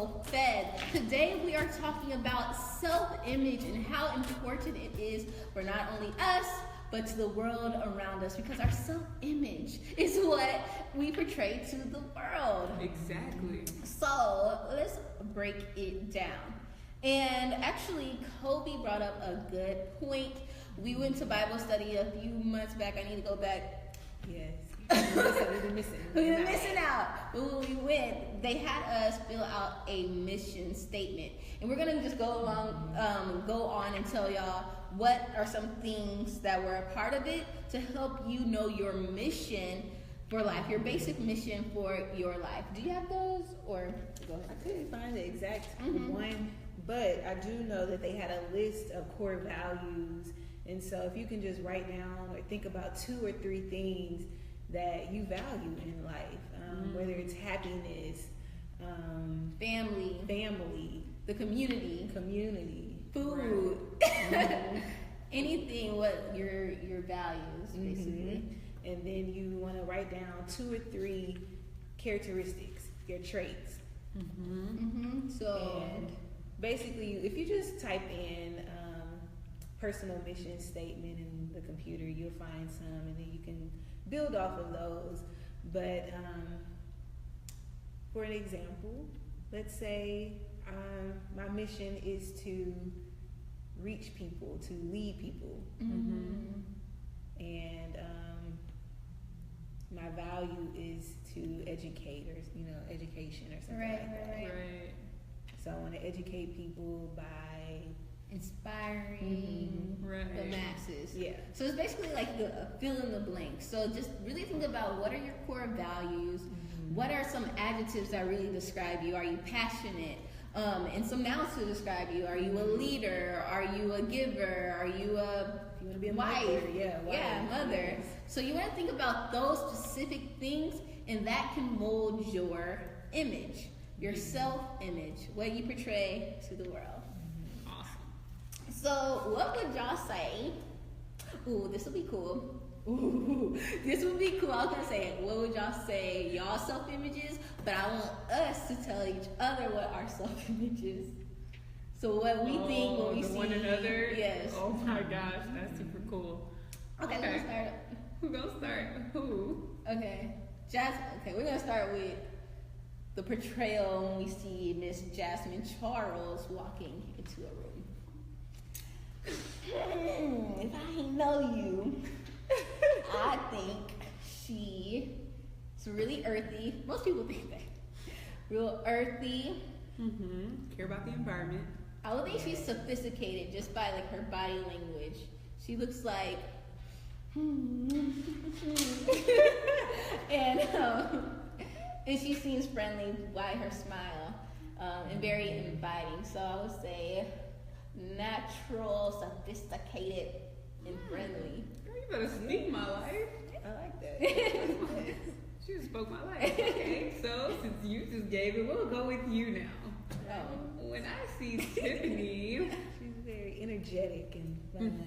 well fed. Today we are talking about self-image and how important it is for not only us, but to the world around us, because our self-image is what we portray to the world. Exactly. So let's break it down. And actually, Kobe brought up a good point. We went to Bible study a few months back. I need to go back. Yes. We've been missing out. But when we went, they had us fill out a mission statement. And we're going to just go on and tell y'all what are some things that were a part of it to help you know your mission for life, your basic mission for your life. Do you have those? Or go ahead. I couldn't find the exact one, but I do know that they had a list of core values. And so if you can just write down or think about 2 or 3 things that you value in life, whether it's happiness, family, the community, food, anything, what your values, basically. And then you want to write down 2 or 3 characteristics, your traits. So, and basically, if you just type in personal mission statement in the computer, you'll find some, and then you can build off of those. But for an example, let's say my mission is to reach people, to lead people, and my value is to educate, or education or something like that. Right. So I want to educate people by inspiring the masses. Yeah. So it's basically like the fill in the blank. So just really think about, what are your core values? What are some adjectives that really describe you? Are you passionate? And some nouns to describe you. Are you a leader? Are you a giver? Are you a you want to be a wife? Mother. Mother. So you want to think about those specific things, and that can mold your image, your self-image, what you portray to the world. So what would y'all say? Ooh, this would be cool. This would be cool. I was gonna say it. What would y'all say y'all self-images? But I want us to tell each other what our self-images. So what we think when we see one another. Yes. Oh my gosh, that's super cool. Okay, let's start. Who gonna start? Who? Okay, Okay, we're gonna start with the portrayal when we see Miss Jasmine Charles walking into a room. If I know you, I think she's really earthy. Most people think that. Real earthy. Care about the environment. I would think she's sophisticated just by like her body language. She looks like and she seems friendly by her smile, and very inviting. So I would say natural, sophisticated, and friendly. Girl, you better speak my life. I like that. She just spoke my life. Okay, so since you just gave it, we'll go with you now. When I see Tiffany, she's very energetic and fun.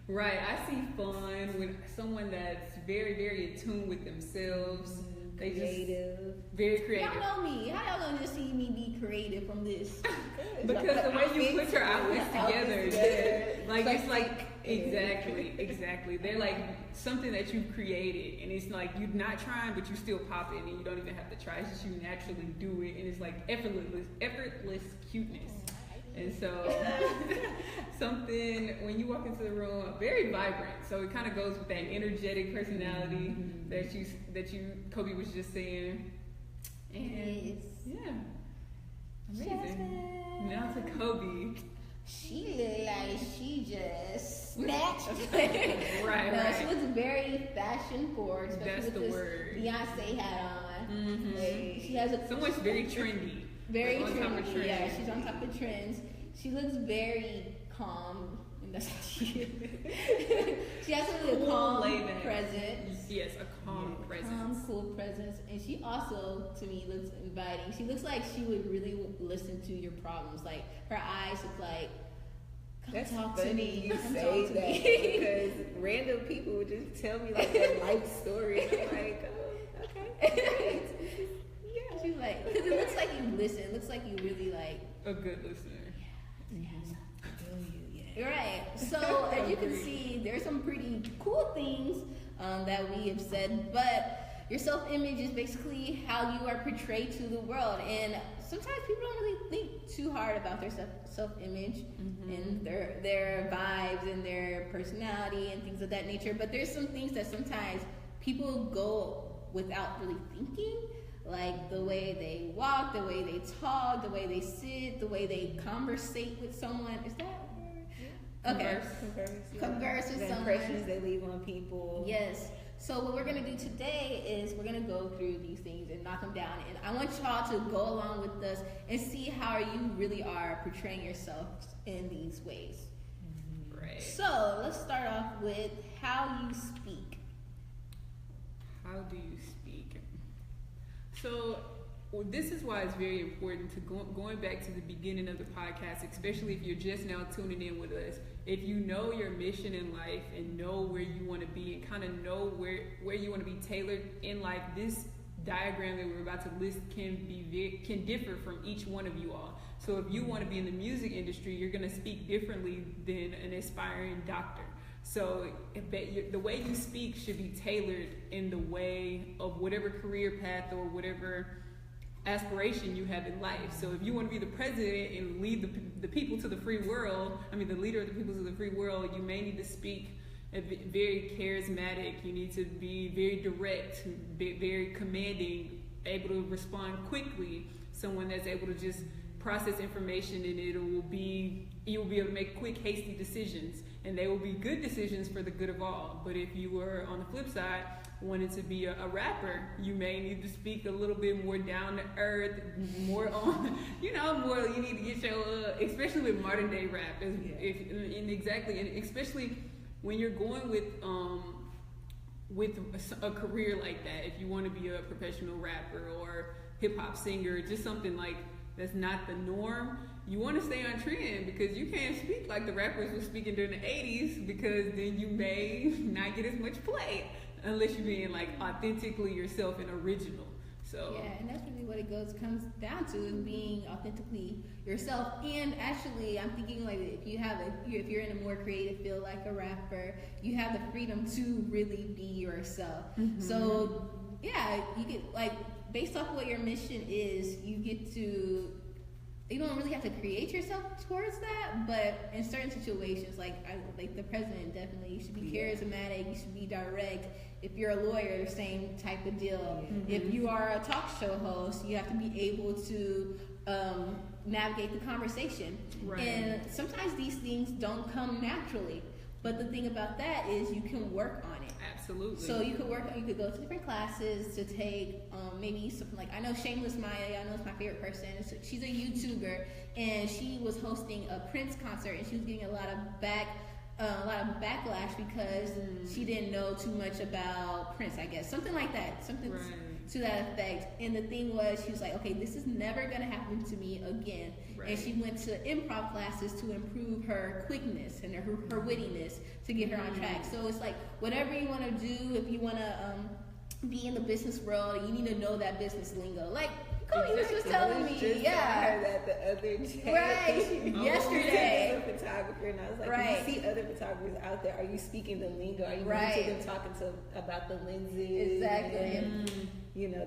Right, I see fun with someone that's very, very attuned with themselves. They creative. Very creative. Y'all know me. How y'all gonna just see me be creative from this? Because the way you put your outfits together, like it's like exactly. They're like something that you've created, and it's like you're not trying, but you still pop it, and you don't even have to try. It's just you naturally do it, and it's like effortless cuteness. And so something when you walk into the room, very vibrant. So it kind of goes with that energetic personality that you Kobe was just saying. And yeah, amazing. Jasmine. Now to Kobe. She look like she just snatched. right. She looks very fashion forward, especially That's with the this word. Beyonce hat on. Like, she has someone's very trendy. Very on top of trendy. trends. Yeah, she's on top of trends. She looks very calm, and that's how she is. She has a really calm presence. Yes, a calm presence. Calm, cool presence. And she also, to me, looks inviting. She looks like she would really listen to your problems. Like, her eyes look like, That's talk funny to me. you Come say talk to that me. because random people would just tell me like their life story. I'm like, oh, okay. She's like, Right, because it looks like you listen. It looks like you really like a good listener. Right. So as you can see, there's some pretty cool things that we have said, but your self-image is basically how you are portrayed to the world, and sometimes people don't really think too hard about their self-image and their vibes and their personality and things of that nature. But there's some things that sometimes people go without really thinking, like the way they walk, the way they talk, the way they sit, the way they conversate with someone. Is that okay? Converse with the someone. impressions they leave on people. Yes. So what we're going to do today is we're going to go through these things and knock them down. And I want y'all to go along with us and see how you really are portraying yourselves in these ways. Right. So let's start off with how you speak. How do you speak? So this is why it's very important to going back to the beginning of the podcast, especially if you're just now tuning in with us. If you know your mission in life and know where you want to be and kind of know where you want to be tailored in life, this diagram that we're about to list can differ from each one of you all. So if you want to be in the music industry, you're going to speak differently than an aspiring doctor. So the way you speak should be tailored in the way of whatever career path or whatever aspiration you have in life. So if you want to be the president and lead the people to the free world, the leader of the people to the free world, you may need to speak very charismatic. You need to be very direct, very commanding, able to respond quickly. Someone that's able to just process information, and you'll be able to make quick, hasty decisions, and they will be good decisions for the good of all. But if you were on the flip side wanted to be a rapper, you may need to speak a little bit more down to earth, more on, more. You need to get your, especially with modern day rap, and especially when you're going with a career like that. If you want to be a professional rapper or hip hop singer, just something like that's not the norm. You want to stay on trend because you can't speak like the rappers were speaking during the 80s, because then you may not get as much play unless you're being like authentically yourself and original. So yeah, and that's really what it comes down to, is being authentically yourself. And actually, I'm thinking like if you're in a more creative field like a rapper, you have the freedom to really be yourself. So yeah, you get like based off what your mission is, you don't really have to create yourself towards that, but in certain situations, like the president, definitely, you should be charismatic, you should be direct. If you're a lawyer, the same type of deal. If you are a talk show host, you have to be able to navigate the conversation. Right. And sometimes these things don't come naturally, but the thing about that is you can work on it. Absolutely. So you could go to different classes to take maybe something like, I know Shameless Maya, I know it's my favorite person. So she's a YouTuber, and she was hosting a Prince concert, and she was getting a lot of backlash because she didn't know too much about Prince, I guess, something like that, something to that effect. And the thing was, she was like, okay, this is never gonna happen to me again. Right. And she went to improv classes to improve her quickness and her wittiness to get her on track. So it's like, whatever you want to do, if you want to be in the business world, you need to know that business lingo. Like Cody was just telling me, I heard that the other day. Right, yesterday. I was a photographer, and I was like, when you see other photographers out there, are you speaking the lingo? Are you going to them talking about the lenses? Exactly. And,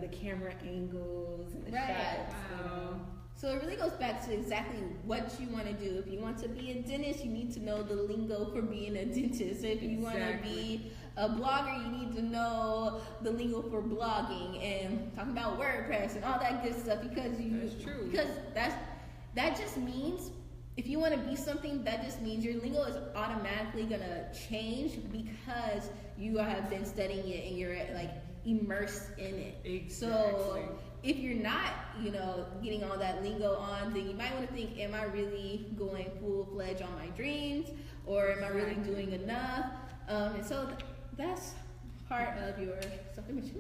the camera angles and the shots. Wow. So it really goes back to exactly what you want to do. If you want to be a dentist, you need to know the lingo for being a dentist. If you want to be a blogger, you need to know the lingo for blogging and talking about WordPress and all that good stuff, because that's true. Because that just means, if you want to be something, that just means your lingo is automatically gonna change because you have been studying it and you're like immersed in it. Exactly. So if you're not, getting all that lingo on, then you might want to think, am I really going full-fledged on my dreams, or am I really doing enough? And so that's part of your self-image.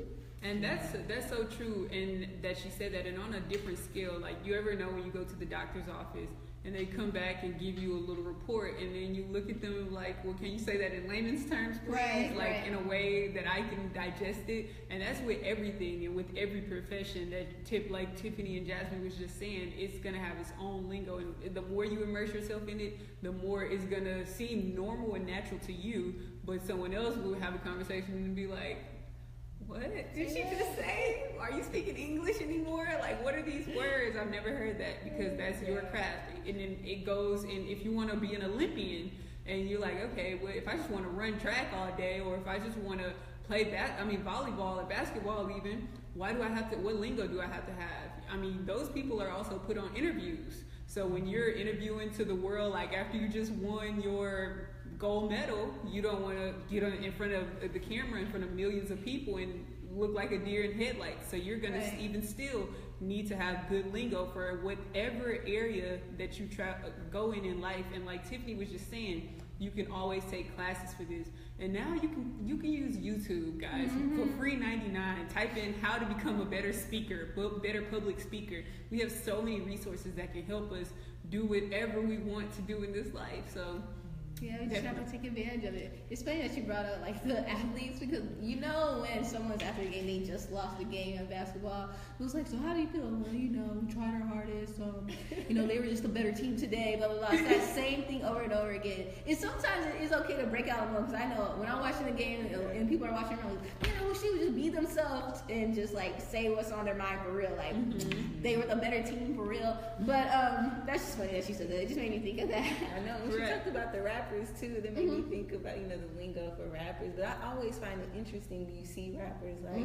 And that's so true, and that she said that. And on a different scale, like, you ever know when you go to the doctor's office and they come back and give you a little report, and then you look at them like, well, can you say that in layman's terms, please? Right, like in a way that I can digest it. And that's with everything and with every profession that like Tiffany and Jasmine was just saying, it's gonna have its own lingo, and the more you immerse yourself in it, the more it's gonna seem normal and natural to you, but someone else will have a conversation and be like, what did she just say? Are you speaking English anymore? Like, what are these words? I've never heard that, because that's your craft. And then it goes, and if you want to be an Olympian and you're like, okay, well, if I just want to run track all day, or if I just want to play volleyball or basketball even, why do I have to, what lingo do I have to have? I mean, those people are also put on interviews. So when you're interviewing to the world, like after you just won your gold medal, you don't want to get in front of the camera in front of millions of people and look like a deer in headlights. So you're going to even still need to have good lingo for whatever area that you go in life. And like Tiffany was just saying, you can always take classes for this. And now you can use YouTube, guys, for free 99. Type in how to become a better speaker, better public speaker. We have so many resources that can help us do whatever we want to do in this life. So yeah, we just have to take advantage of it. It's funny that you brought up like the athletes, because you know when someone's after a game, they just lost the game in basketball. It was like, so how do you feel? Well, you know, we tried our hardest. You know, they were just a better team today. Blah blah blah. It's that same thing over and over again. And sometimes it is okay to break out a little, because I know when I'm watching the game and people are watching, I'm like, man, I wish they would just be themselves and just like say what's on their mind for real. Like they were the better team for real. But that's just funny that she said that. It just made me think of that. I know. When she talked about the rappers too, that made me think about, you know, the lingo for rappers. But I always find it interesting when you see rappers like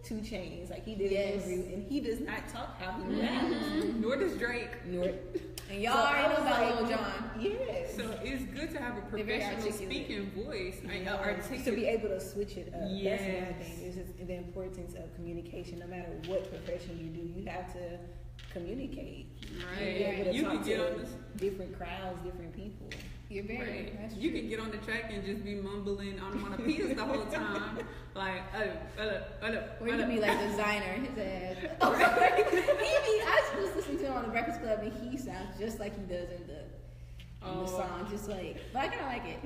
2 Chainz, like he did an interview and he does not talk how he raps. Nor does Drake. And y'all already know about Lil Jon. Yes. So it's good to have a professional speaking voice. To be able to switch it up. Yes. That's one thing. It's just the importance of communication. No matter what profession you do, you have to communicate. Right. You can get on this different crowds, different people. You're very right. You can get on the track and just be mumbling onomatopoeias the whole time, like or you can be like Designer, his ass. I was listening to him on the Breakfast Club, and he sounds just like he does in the song, just like. But I kind of like it.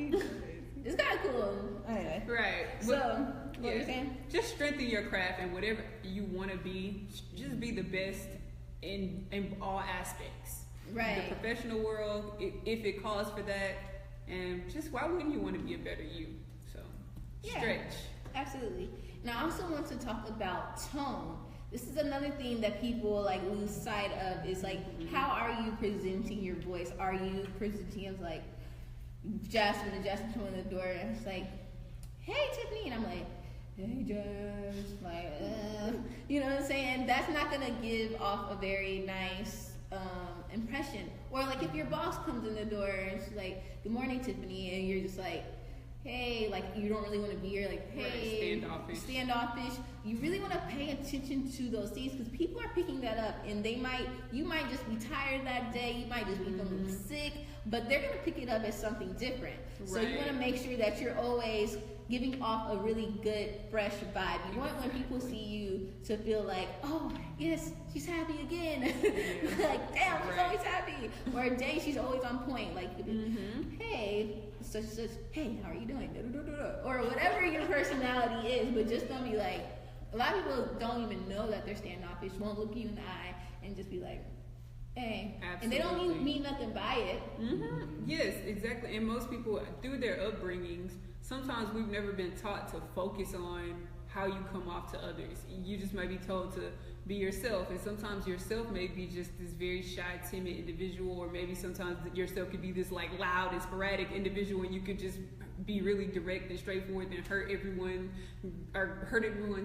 It's kind of cool. Anyway. Right. So, what were you saying? Just strengthen your craft, and whatever you want to be, just be the best in all aspects. Right. The professional world, if it calls for that, and just why wouldn't you want to be a better you? So, stretch. Absolutely. Now, I also want to talk about tone. This is another thing that people like lose sight of, is like, how are you presenting your voice? Are you presenting as like Jasmine, and Jasmine coming in the door and it's like, hey Tiffany, and I'm like, hey Jazz, like, you know what I'm saying? That's not gonna give off a very nice impression. Or like if your boss comes in the door and she's like, good morning Tiffany, and you're just like, hey, like you don't really want to be here, like, hey, standoffish. You really want to pay attention to those things, because people are picking that up, and you might just be tired that day, you might just be feeling sick, but they're gonna pick it up as something different. So you want to make sure that you're always giving off a really good, fresh vibe. You want when people see you to feel like, oh, yes, she's happy again. Like, damn, she's always happy. Or, dang, she's always on point. Like, hey, such, hey, how are you doing? Or whatever your personality is, but just don't be like, a lot of people don't even know that they're standoffish, won't look you in the eye, and just be like, hey. Absolutely. And they don't mean nothing by it. Yes, exactly. And most people, through their upbringings, sometimes we've never been taught to focus on how you come off to others. You just might be told to be yourself, and sometimes yourself may be just this very shy, timid individual, or maybe sometimes yourself could be this like loud and sporadic individual, and you could just be really direct and straightforward and hurt everyone's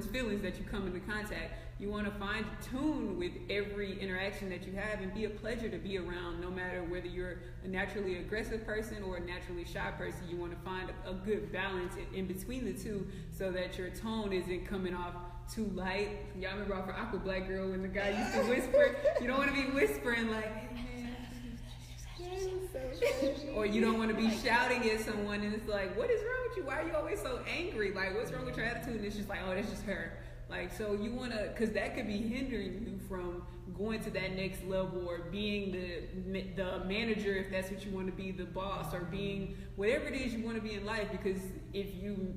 feelings that you come into contact. You want to find tune with every interaction that you have and be a pleasure to be around, no matter whether you're a naturally aggressive person or a naturally shy person. You want to find a good balance in between the two, so that your tone isn't coming off too light. Y'all remember off for Aqua Black Girl when the guy used to whisper? You don't want to be whispering like, or you don't want to be shouting at someone and it's like, what is wrong with you? Why are you always so angry? Like, what's wrong with your attitude? And it's just like, oh, that's just her. Like, so you want to, because that could be hindering you from going to that next level, or being the manager, if that's what you want to be, the boss, or being whatever it is you want to be in life. Because if you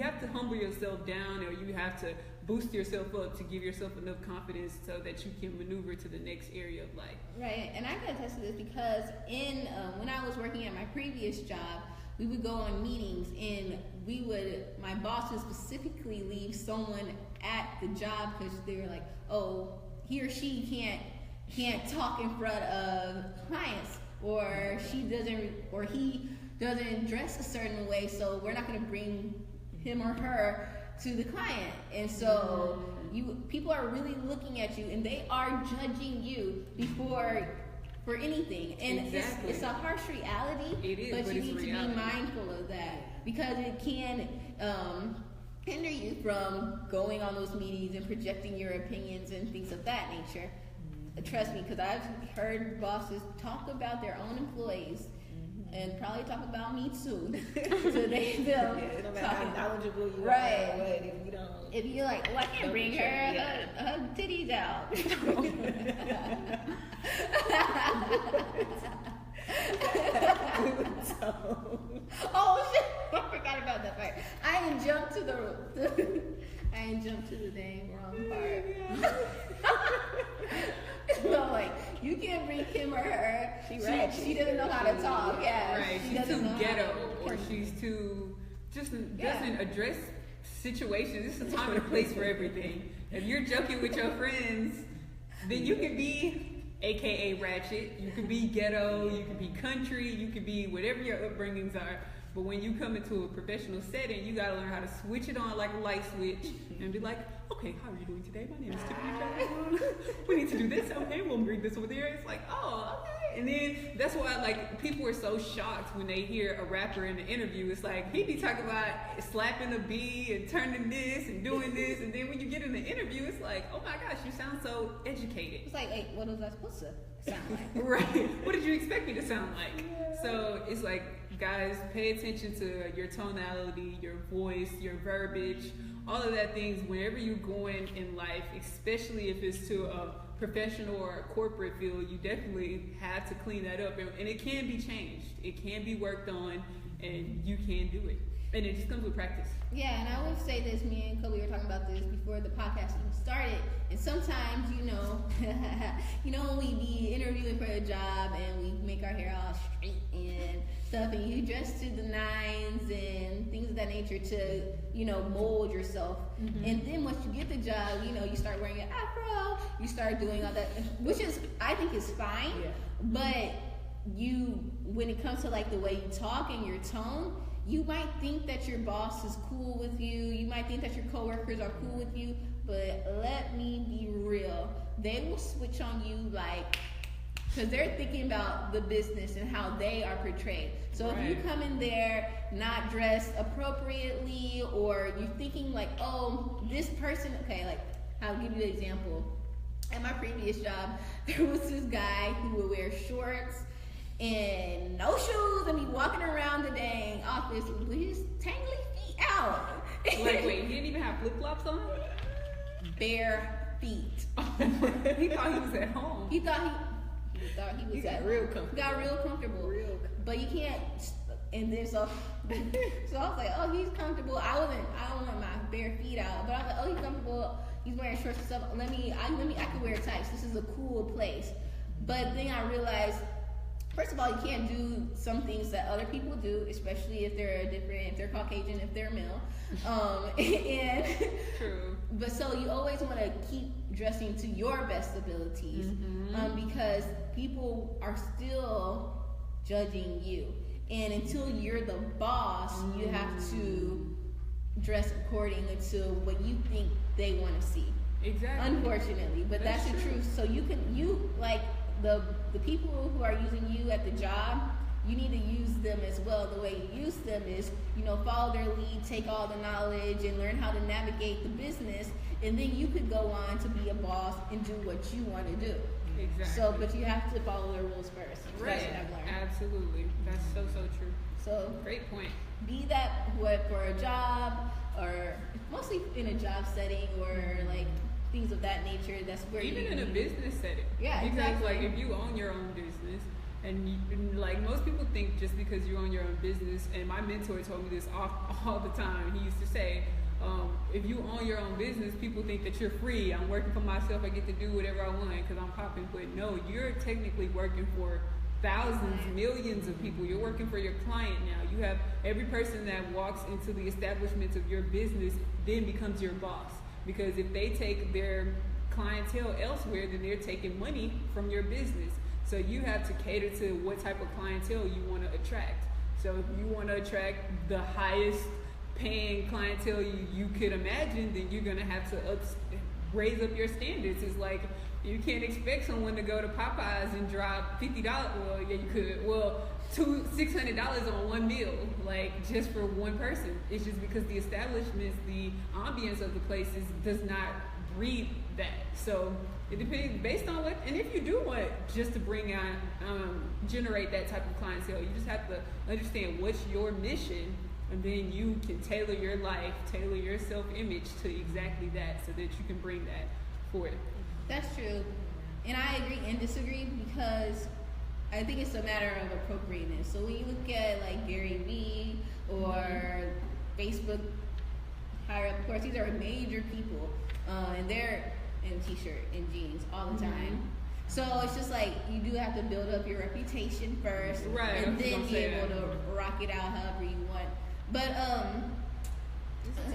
have to humble yourself down, or you have to boost yourself up to give yourself enough confidence so that you can maneuver to the next area of life. Right, and I can attest to this because when I was working at my previous job, we would go on meetings, and my boss would specifically leave someone at the job because they were like, oh, he or she can't talk in front of clients, or he doesn't dress a certain way, so we're not going to bring him or her to the client. And so people are really looking at you, and they are judging you for anything. And exactly. it's a harsh reality. It is, but you need to be mindful of that, because it can hinder you from going on those meetings and projecting your opinions and things of that nature. Trust me, because I've heard bosses talk about their own employees, and probably talk about me too. So they no matter how knowledgeable you right. are, if you don't. If you're like, well, I can't bring her titties out. Oh shit! I forgot about that part. I ain't jumped to the dang wrong part. So like, you can't bring him or her. She doesn't know how to talk. Yeah, right. She's too ghetto, or she's too doesn't address situations. This is a time and a place for everything. If you're joking with your friends, then you can be AKA ratchet. You can be ghetto. You can be country. You can be whatever your upbringings are. But when you come into a professional setting, you gotta learn how to switch it on like a light switch and be like, okay, how are you doing today? My name is Tiffany. We need to do this. Okay, we'll bring this over there. It's like, oh, okay. And then that's why like people are so shocked when they hear a rapper in the interview. It's like he be talking about slapping a bee and turning this and doing this, and then when you get in the interview, it's like, oh my gosh, you sound so educated. It's like, hey, what was I supposed to sound like? Right. What did you expect me to sound like? So it's like, guys, pay attention to your tonality, your voice, your verbiage, all of that things whenever you're going in life, especially if it's to a professional or a corporate field. You definitely have to clean that up, and it can be changed. It can be worked on, and you can do it. And it just comes with practice. Yeah, and I would say this, me and Kobe were talking about this before the podcast even started, and sometimes, when we be interviewing for a job and we make our hair all straight and stuff, and you dress to the nines and things of that nature to, mold yourself. Mm-hmm. And then once you get the job, you start wearing an afro, you start doing all that, which I think is fine, but when it comes to like the way you talk and your tone, you might think that your boss is cool with you. You might think that your coworkers are cool with you. But let me be real. They will switch on you because they're thinking about the business and how they are portrayed. So if you come in there not dressed appropriately, or you're thinking like, oh, this person, okay, like I'll give you an example. At my previous job, there was this guy who would wear shorts and no shoes and be walking around the dang office with his tangly feet out. Wait, he didn't even have flip-flops on? Bare feet. He thought he was at home. He thought he was real comfortable. He got real comfortable. But you can't. And then so I was like, oh, he's comfortable. I don't want my bare feet out. But I was like, oh, he's comfortable. He's wearing shorts and stuff. I could wear tights. This is a cool place. But then I realized, first of all, you can't do some things that other people do, especially if they're Caucasian, if they're male. And true. But so you always want to keep dressing to your best abilities, because people are still judging you. And until you're the boss, you have to dress according to what you think they want to see. Exactly. Unfortunately, but that's the truth. So the people who are using you at the job, you need to use them as well. The way you use them is, follow their lead, take all the knowledge, and learn how to navigate the business, and then you could go on to be a boss and do what you want to do. Exactly. So, but you have to follow the rules first. Right. That's what I've learned. Absolutely. That's so true. So great point. Be that what for a job or mostly in a job setting or like things of that nature. That's where even in a business setting. Yeah, because exactly. like if you own your own business and like most people think just because you own your own business, and my mentor told me this all the time. He used to say, if you own your own business, people think that you're free. I'm working for myself. I get to do whatever I want because I'm popping. But no, you're technically working for thousands, millions of people. You're working for your client now. You have every person that walks into the establishment of your business then becomes your boss. Because if they take their clientele elsewhere, then they're taking money from your business. So you have to cater to what type of clientele you want to attract. So if you want to attract the highest paying clientele you could imagine, then you're going to have to raise up your standards. It's like you can't expect someone to go to Popeyes and drop $50. Well, yeah, you could. Well, $600 on one meal, like just for one person. It's just because the establishments, the ambience of the places does not breed that. So it depends based on what, and if you do want just to bring on, generate that type of clientele, you just have to understand what's your mission, and then you can tailor your life, tailor your self-image to exactly that so that you can bring that forth. That's true. And I agree and disagree because I think it's a matter of appropriateness. So when you look at like Gary Vee or Facebook higher up, of course, these are major people, and they're in t-shirt and jeans all the time. So it's just like you do have to build up your reputation first, right, and then be able to rock it out however you want. But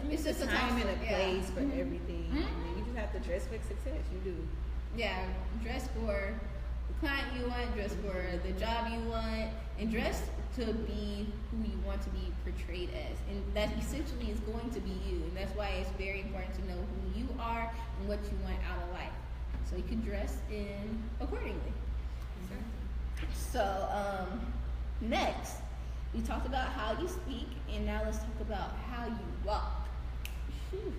it's just a time and a place for Mm-hmm. everything. And you just have to dress for success. You do. Yeah, dress for the client you want, dress for the job you want, and dress to be who you want to be portrayed as. And that essentially is going to be you. And that's why it's very important to know who you are and what you want out of life. So you can dress in accordingly. Exactly. So next, we talked about how you speak, and now let's talk about how you walk. Whew.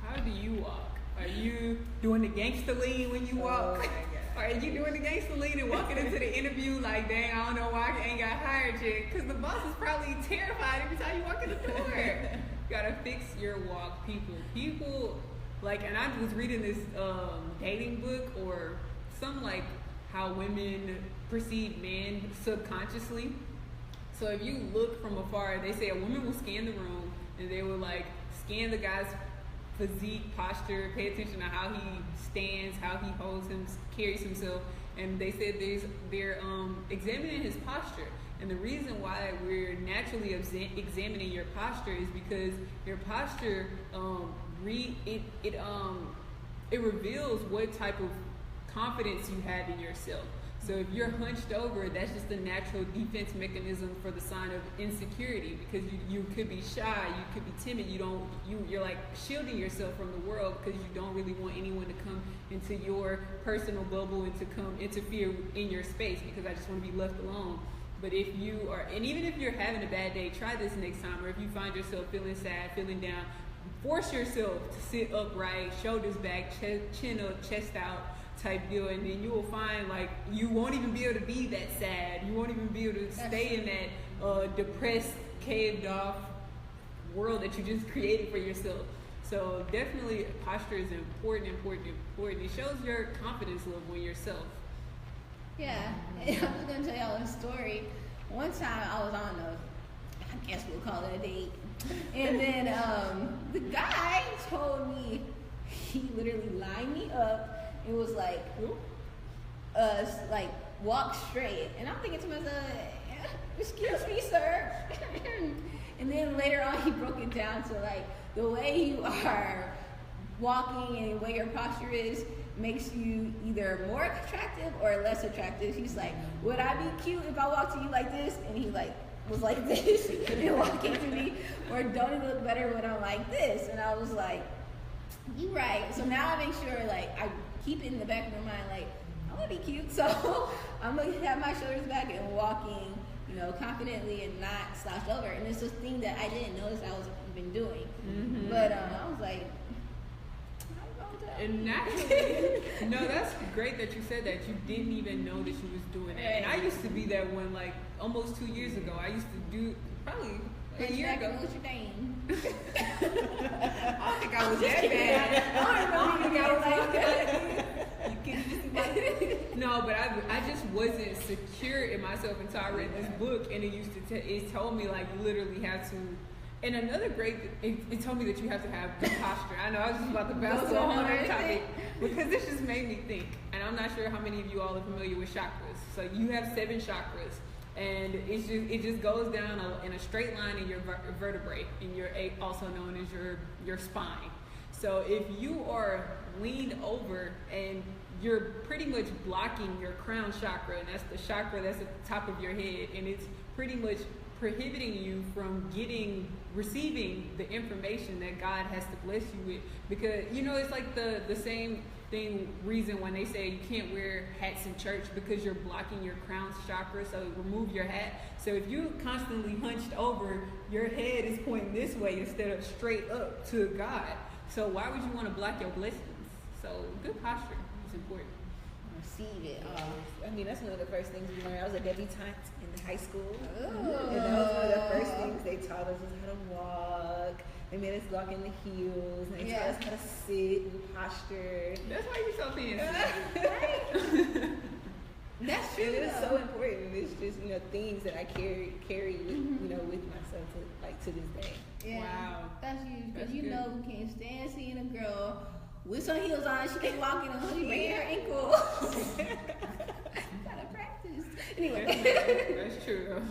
How do you walk? Are you doing the gangster lean when you walk? Oh my God. Are you doing the gangster lean and walking into the interview like, dang, I don't know why I ain't got hired yet? Because the boss is probably terrified every time you walk in the door. You gotta fix your walk, people. People, like, and I was reading this dating book or some like how women perceive men subconsciously. So if you look from afar, they say a woman will scan the room and they will like scan the guy's physique, posture, pay attention to how he stands, how he holds him, carries himself, and they said they're examining his posture. And the reason why we're naturally examining your posture is because your posture it reveals what type of confidence you have in yourself. So if you're hunched over, that's just a natural defense mechanism for the sign of insecurity, because you could be shy, you could be timid, you're like shielding yourself from the world because you don't really want anyone to come into your personal bubble and to come interfere in your space, because I just want to be left alone. But if you are, and even if you're having a bad day, try this next time, or if you find yourself feeling sad, feeling down, force yourself to sit upright, shoulders back, chin up, chest out type deal, and then you will find like you won't even be able to be that sad. You won't even be able to stay in that depressed, caved off world that you just created for yourself. So definitely posture is important. It shows your confidence level in yourself. Yeah, I'm just gonna tell y'all a story. One time I was on I guess we'll call it a date, and then the guy told me he literally lined me up. It was like, walk straight. And I'm thinking to myself, excuse me, sir. And then later on, he broke it down to like, the way you are walking and the way your posture is makes you either more attractive or less attractive. He's like, would I be cute if I walked to you like this? And he like, was like this and walking to me, or don't it look better when I'm like this? And I was like, you right. So now I make sure like I keep it in the back of my mind, like I want to be cute, so I'm gonna have my shoulders back and walking, confidently and not slouched over. And it's this thing that I didn't notice I was even doing. But I was like, how you gonna And naturally, no, that's great that you said that. You didn't even know that you was doing that. And I used to be that one, like, almost 2 years ago. I used to do, probably a year ago. What's your name? I don't think I was that bad. I don't think I was like that. No, but I just wasn't secure in myself until I read this book, and it told me, like, you literally have to. And another it told me that you have to have good posture. I know I was just about to bounce to a whole other topic because this just made me think. And I'm not sure how many of you all are familiar with chakras. So you have 7 chakras, and it just goes down in a straight line in your vertebrae, and also known as your spine. So if you are leaned over and you're pretty much blocking your crown chakra, and that's the chakra that's at the top of your head, and it's pretty much prohibiting you from receiving the information that God has to bless you with. Because it's like the same reason when they say you can't wear hats in church, because you're blocking your crown chakra. So remove your hat. So if you constantly hunched over, your head is pointing this way instead of straight up to God. So why would you want to block your blessings? So good posture is important. Receive it. I mean, that's one of the first things we learned. I was a debutante in high school. And that was one of the first things they taught us was how to walk. They made us walk in the heels. And they taught us how to sit and posture. That's why you're so fancy. That's true. And it was so important. It's just, things that I carry with, with myself to this day. Yeah. Wow. That's huge. Because That's good. we can't stand seeing a girl with some heels on, she keep walking on, she breaking her ankle. Gotta practice. Anyway. That's true.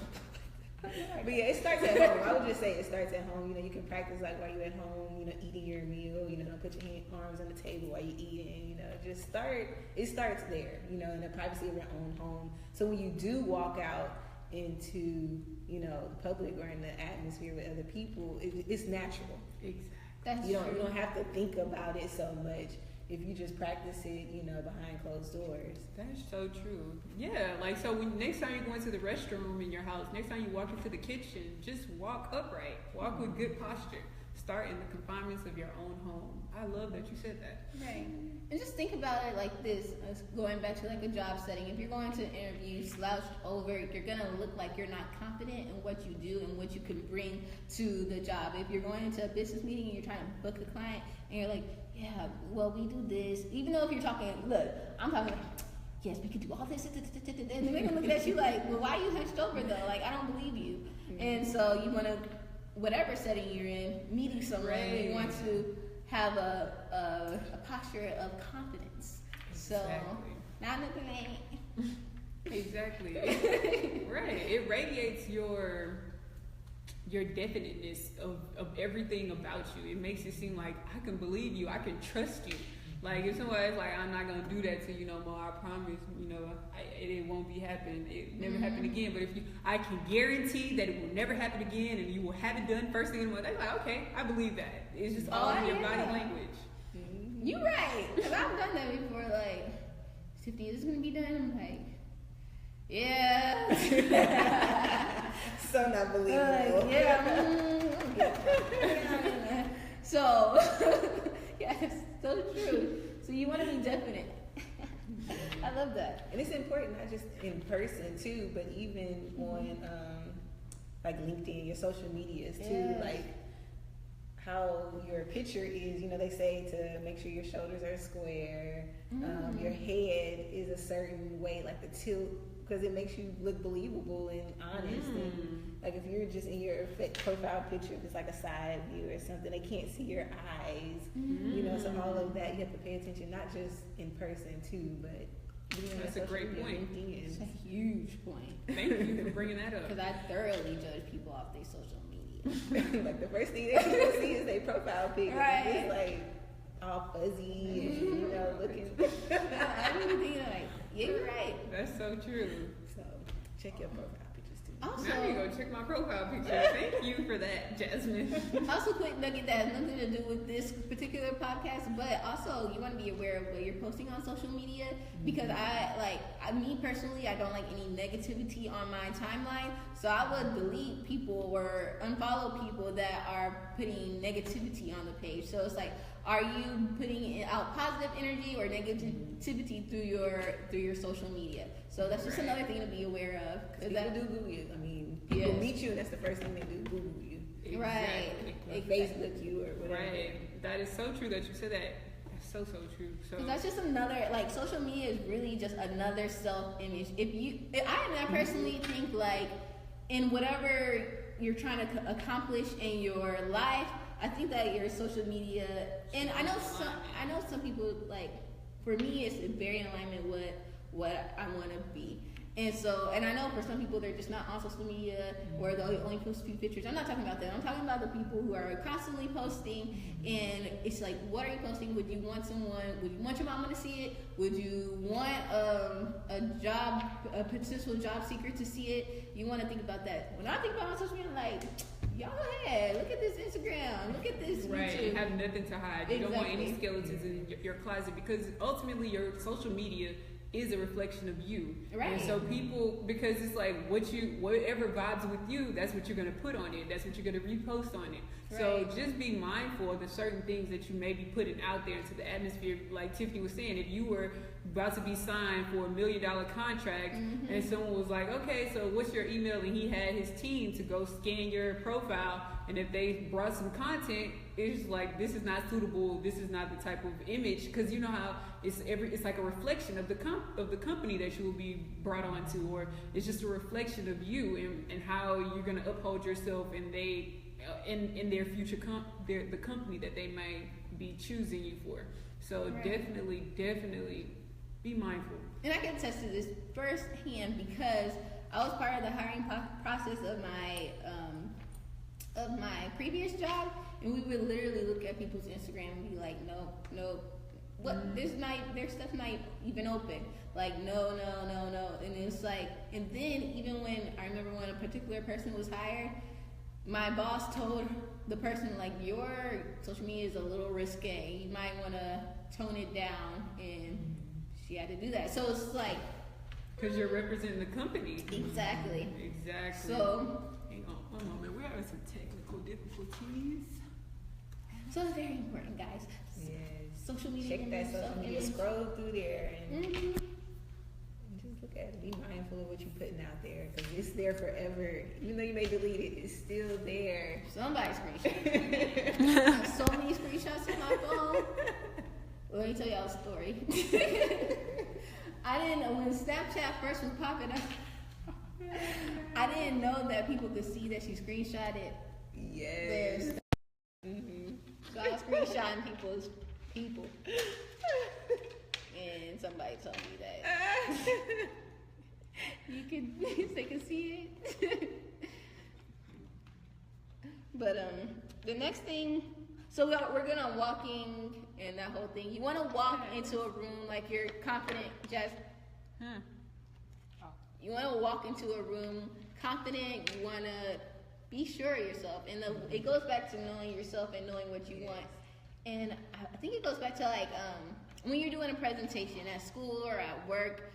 But yeah, it starts at home. I would just say it starts at home. You can practice like while you're at home, eating your meal, put your arms on the table while you're eating, it starts there, in the privacy of your own home. So when you do walk out into, the public or in the atmosphere with other people, it's natural. Exactly. You don't have to think about it so much if you just practice it, behind closed doors. That's so true. Yeah, like so next time you go into the restroom in your house, next time you walk into the kitchen, just walk upright. Walk with good posture. Start in the confinements of your own home. I love that you said that. Right. And just think about it like this, going back to like a job setting. If you're going to an interview slouched over, you're going to look like you're not confident in what you do and what you can bring to the job. If you're going into a business meeting and you're trying to book a client and you're like, yeah, well, we do this. Even though if you're talking, look, I'm talking like, yes, we can do all this. And they're going to look at you like, well, why are you hunched over though? Like, I don't believe you. And so you want to, whatever setting you're in, meeting someone, you want to have a posture of confidence. So, not nothing. Exactly. Right. It radiates your definiteness of everything about you. It makes it seem like I can believe you. I can trust you. Like if somebody's like, I'm not gonna do that to you no more. I promise. It won't be happening. It never happened again. But I can guarantee that it will never happen again, and you will have it done first thing in the morning. They're like, okay, I believe that. It's just all in your body language. You're right. Because I've done that before. Like, 50 years is gonna be done. I'm like, yeah. So not believable. So, yes, so true. So you want to be definite. I love that. And it's important not just in person too, but even on like LinkedIn, your social medias too. Yes. Like how your picture is, they say to make sure your shoulders are square, your head is a certain way, like the tilt, because it makes you look believable and honest. And like if you're just in your profile picture, if it's like a side view or something, they can't see your eyes. So all of that you have to pay attention, not just in person too, but that's a great point. It's a huge point. Thank you for bringing that up. Because I thoroughly judge people off their social media. Like the first thing that people see is their profile picture. Right. It's like all fuzzy and looking. Everything like, yeah, you're right. That's so true. So check your profile pictures too. Also, now you go check my profile picture. Thank you for that, Jasmine. Also, quick nugget that has nothing to do with this particular podcast, but also you want to be aware of what you're posting on social media, because me personally, I don't like any negativity on my timeline, so I would delete people or unfollow people that are putting negativity on the page. So it's like, Are you putting out positive energy or negativity through your social media? So that's just another thing to be aware of. People do Google you. I mean, people meet you, and that's the first thing they do, Google you. Exactly. Right. Or Facebook you or whatever. Right. That is so true that you said that. That's so true. So that's just another, like, social media is really just another self-image. I personally think, like, in whatever you're trying to accomplish in your life, I think that your social media, and I know some people, like, for me, it's very in alignment with what I want to be. And I know for some people, they're just not on social media, or they only post a few pictures. I'm not talking about them. I'm talking about the people who are constantly posting, and it's like, what are you posting? Would you want your mama to see it? Would you want a potential job seeker to see it? You want to think about that. When I think about my social media, I'm like, y'all go ahead, look at this Instagram, look at this YouTube. You have nothing to hide. You don't want any skeletons in your closet, because ultimately your social media is a reflection of you. Right. And so people, because it's like whatever vibes with you, that's what you're gonna put on it. That's what you're gonna repost on it. Right. So just be mindful of the certain things that you may be putting out there into the atmosphere. Like Tiffany was saying, if you were about to be signed for $1 million contract, and someone was like, okay, so what's your email? And he had his team to go scan your profile, and if they brought some content, it's like, this is not suitable, this is not the type of image, because you know how it's like a reflection of the company that you will be brought onto, or it's just a reflection of you and how you're going to uphold yourself in their future the company that they may be choosing you for. So right. definitely be mindful. And I can attest to this firsthand, because I was part of the hiring process of my previous job, and we would literally look at people's Instagram and be like, nope, what, their stuff's not even open, like no, and it's like, and then even when I remember when a particular person was hired, my boss told the person, like, your social media is a little risque, you might want to tone it down, and she had to do that. So it's like, because you're representing the company. Exactly. So hang on one moment, we're having some technical difficulties. So it's very important, guys. Yes. Social media. Check that social media. Scroll through there and just look at it. Be mindful of what you're putting out there, because it's there forever. Even though you may delete it, it's still there. Somebody screenshot. I have so many screenshots on my phone. Let me tell y'all a story. When Snapchat first was popping up, I didn't know that people could see that she screenshotted. Yes. So I was screenshotting people. And somebody told me that they can see it. But the next thing, so we're gonna walking and that whole thing. You want to walk into a room like you're confident, Jess. You want to walk into a room confident. You want to be sure of yourself, and it goes back to knowing yourself and knowing what you want. And I think it goes back to, like, when you're doing a presentation at school or at work,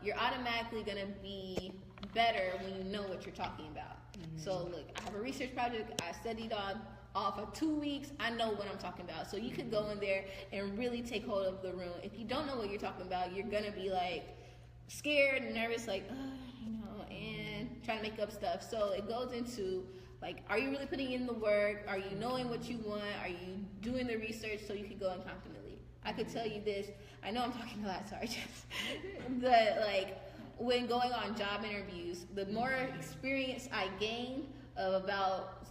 you're automatically gonna be better when you know what you're talking about. So look, I have a research project I studied on all for 2 weeks. I know what I'm talking about. So you could go in there and really take hold of the room. If you don't know what you're talking about, you're gonna be like scared and nervous, like, and trying to make up stuff. So it goes into, like, are you really putting in the work? Are you knowing what you want? Are you doing the research so you can go in confidently? I could tell you this. I know I'm talking a lot, sorry, Jess. But, like, when going on job interviews, the more experience I gain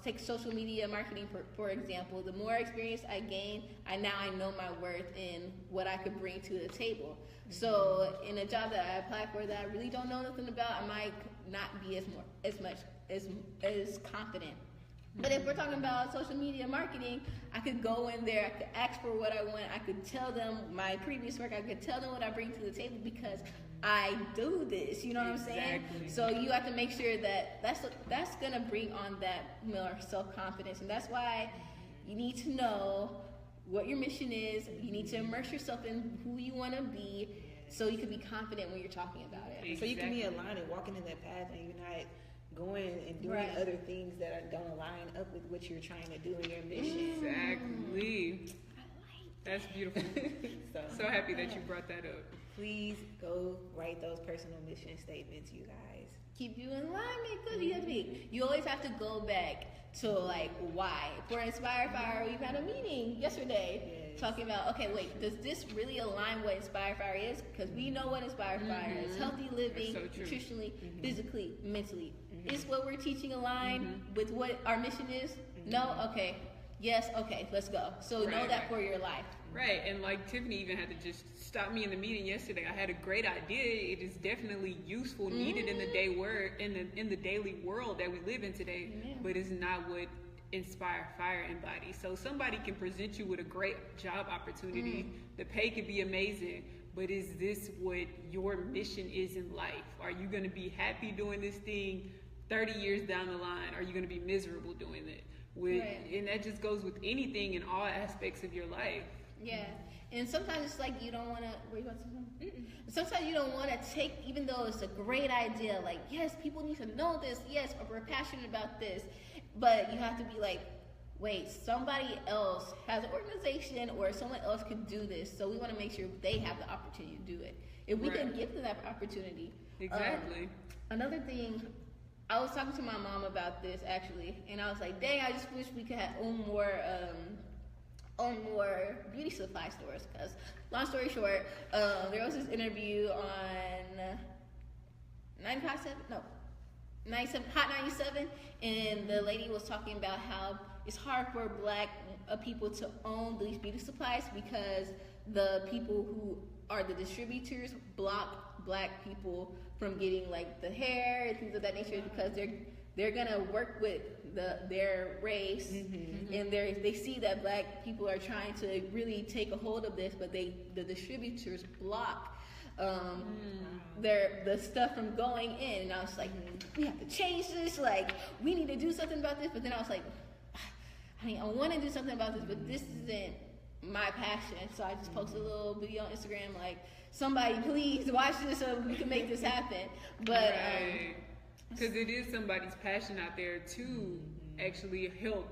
take social media marketing for example, the more experience I gain, I know my worth and what I could bring to the table. So in a job that I apply for that I really don't know nothing about, I might not be as confident. But if we're talking about social media marketing, I could go in there, I could ask for what I want, I could tell them my previous work, I could tell them what I bring to the table because I do this, you know what I'm saying? So you have to make sure that that's gonna bring on that more self-confidence, and that's why you need to know what your mission is. You need to immerse yourself in who you want to be, so you can be confident when you're talking about it. Exactly. So you can be aligned and walking in that path, and you're not going and doing other things that don't align up with what you're trying to do in your mission. Exactly. That's beautiful. So happy that you brought that up. Please go write those personal mission statements, you guys. Keep you in line, because you have to be. You always have to go back to like why. For Inspire Fire, we've had a meeting yesterday talking about, okay, wait, does this really align what Inspire Fire is? Because we know what Inspire Fire is: healthy living, nutritionally, physically, mentally. Is what we're teaching align with what our mission is? No, okay. Yes, okay, let's go. So know that for your life. Right, and like Tiffany even had to just stop me in the meeting yesterday. I had a great idea. It is definitely useful, needed in the daily world that we live in today, but it's not what Inspire Fire embodies. So somebody can present you with a great job opportunity. The pay could be amazing, but is this what your mission is in life? Are you going to be happy doing this thing 30 years down the line? Are you going to be miserable doing it? And that just goes with anything in all aspects of your life. Yeah, and sometimes it's like you don't want to. Were you about to say something? Sometimes you don't want to take, even though it's a great idea. Like, yes, people need to know this. Yes, we're passionate about this, but you have to be like, wait, somebody else has an organization, or someone else can do this. So we want to make sure they have the opportunity to do it. If we can give them that opportunity, exactly. Another thing. I was talking to my mom about this actually, and I was like, dang, I just wish we could own more beauty supply stores. Because, long story short, there was this interview on 97, Hot 97, and the lady was talking about how it's hard for black people to own these beauty supplies because the people who are the distributors block black people from getting like the hair and things of that nature, because they're gonna work with their race, and they see that black people are trying to really take a hold of this, but the distributors block the stuff from going in. And I was like, we have to change this, like we need to do something about this. But then I was like, I want to do something about this, but this isn't my passion. So I just posted a little video on Instagram like, somebody please watch this so we can make this happen. But because it is somebody's passion out there to actually help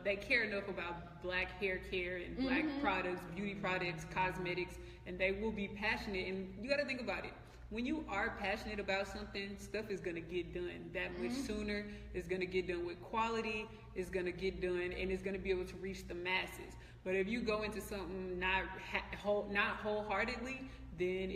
they care enough about black hair care and black products, beauty products, cosmetics, and they will be passionate. And you got to think about it. When you are passionate about something, stuff is going to get done that much sooner. It's going to get done with quality. It's going to get done, and it's going to be able to reach the masses. But if you go into something not wholeheartedly, then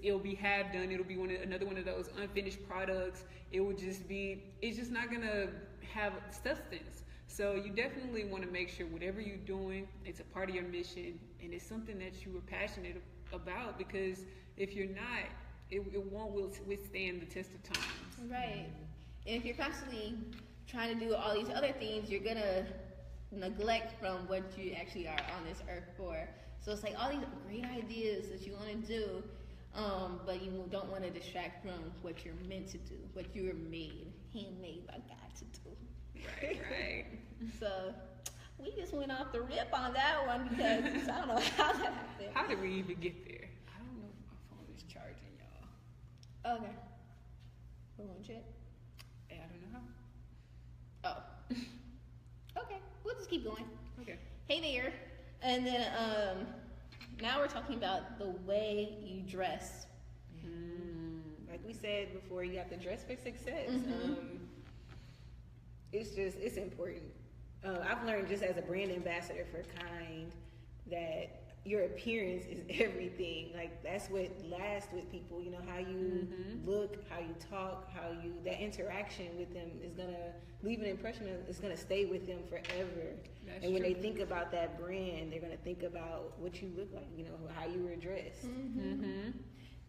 it'll be half done. It'll be another one of those unfinished products. It's just not going to have substance. So you definitely want to make sure whatever you're doing, it's a part of your mission, and it's something that you are passionate about, because if you're not, it won't withstand the test of time. Right. And if you're constantly trying to do all these other things, you're going to neglect from what you actually are on this earth for. So it's like all these great ideas that you want to do, but you don't want to distract from what you're meant to do, what you were handmade by God to do. Right. So we just went off the rip on that one because I don't know how that happened. How did we even get there? I don't know if my phone is charging, y'all. Okay. We're going to check. I don't know how. Oh. Okay. We'll just keep going. Okay. Hey there. And then now we're talking about the way you dress. Like we said before, you have to dress for success. It's important. I've learned just as a brand ambassador for Kind that your appearance is everything. Like that's what lasts with people. You know, how you look, how you talk, that interaction with them is gonna leave an impression. It's gonna stay with them forever. That's and when true. they think about that brand, they're gonna think about what you look like. You know, how you were dressed.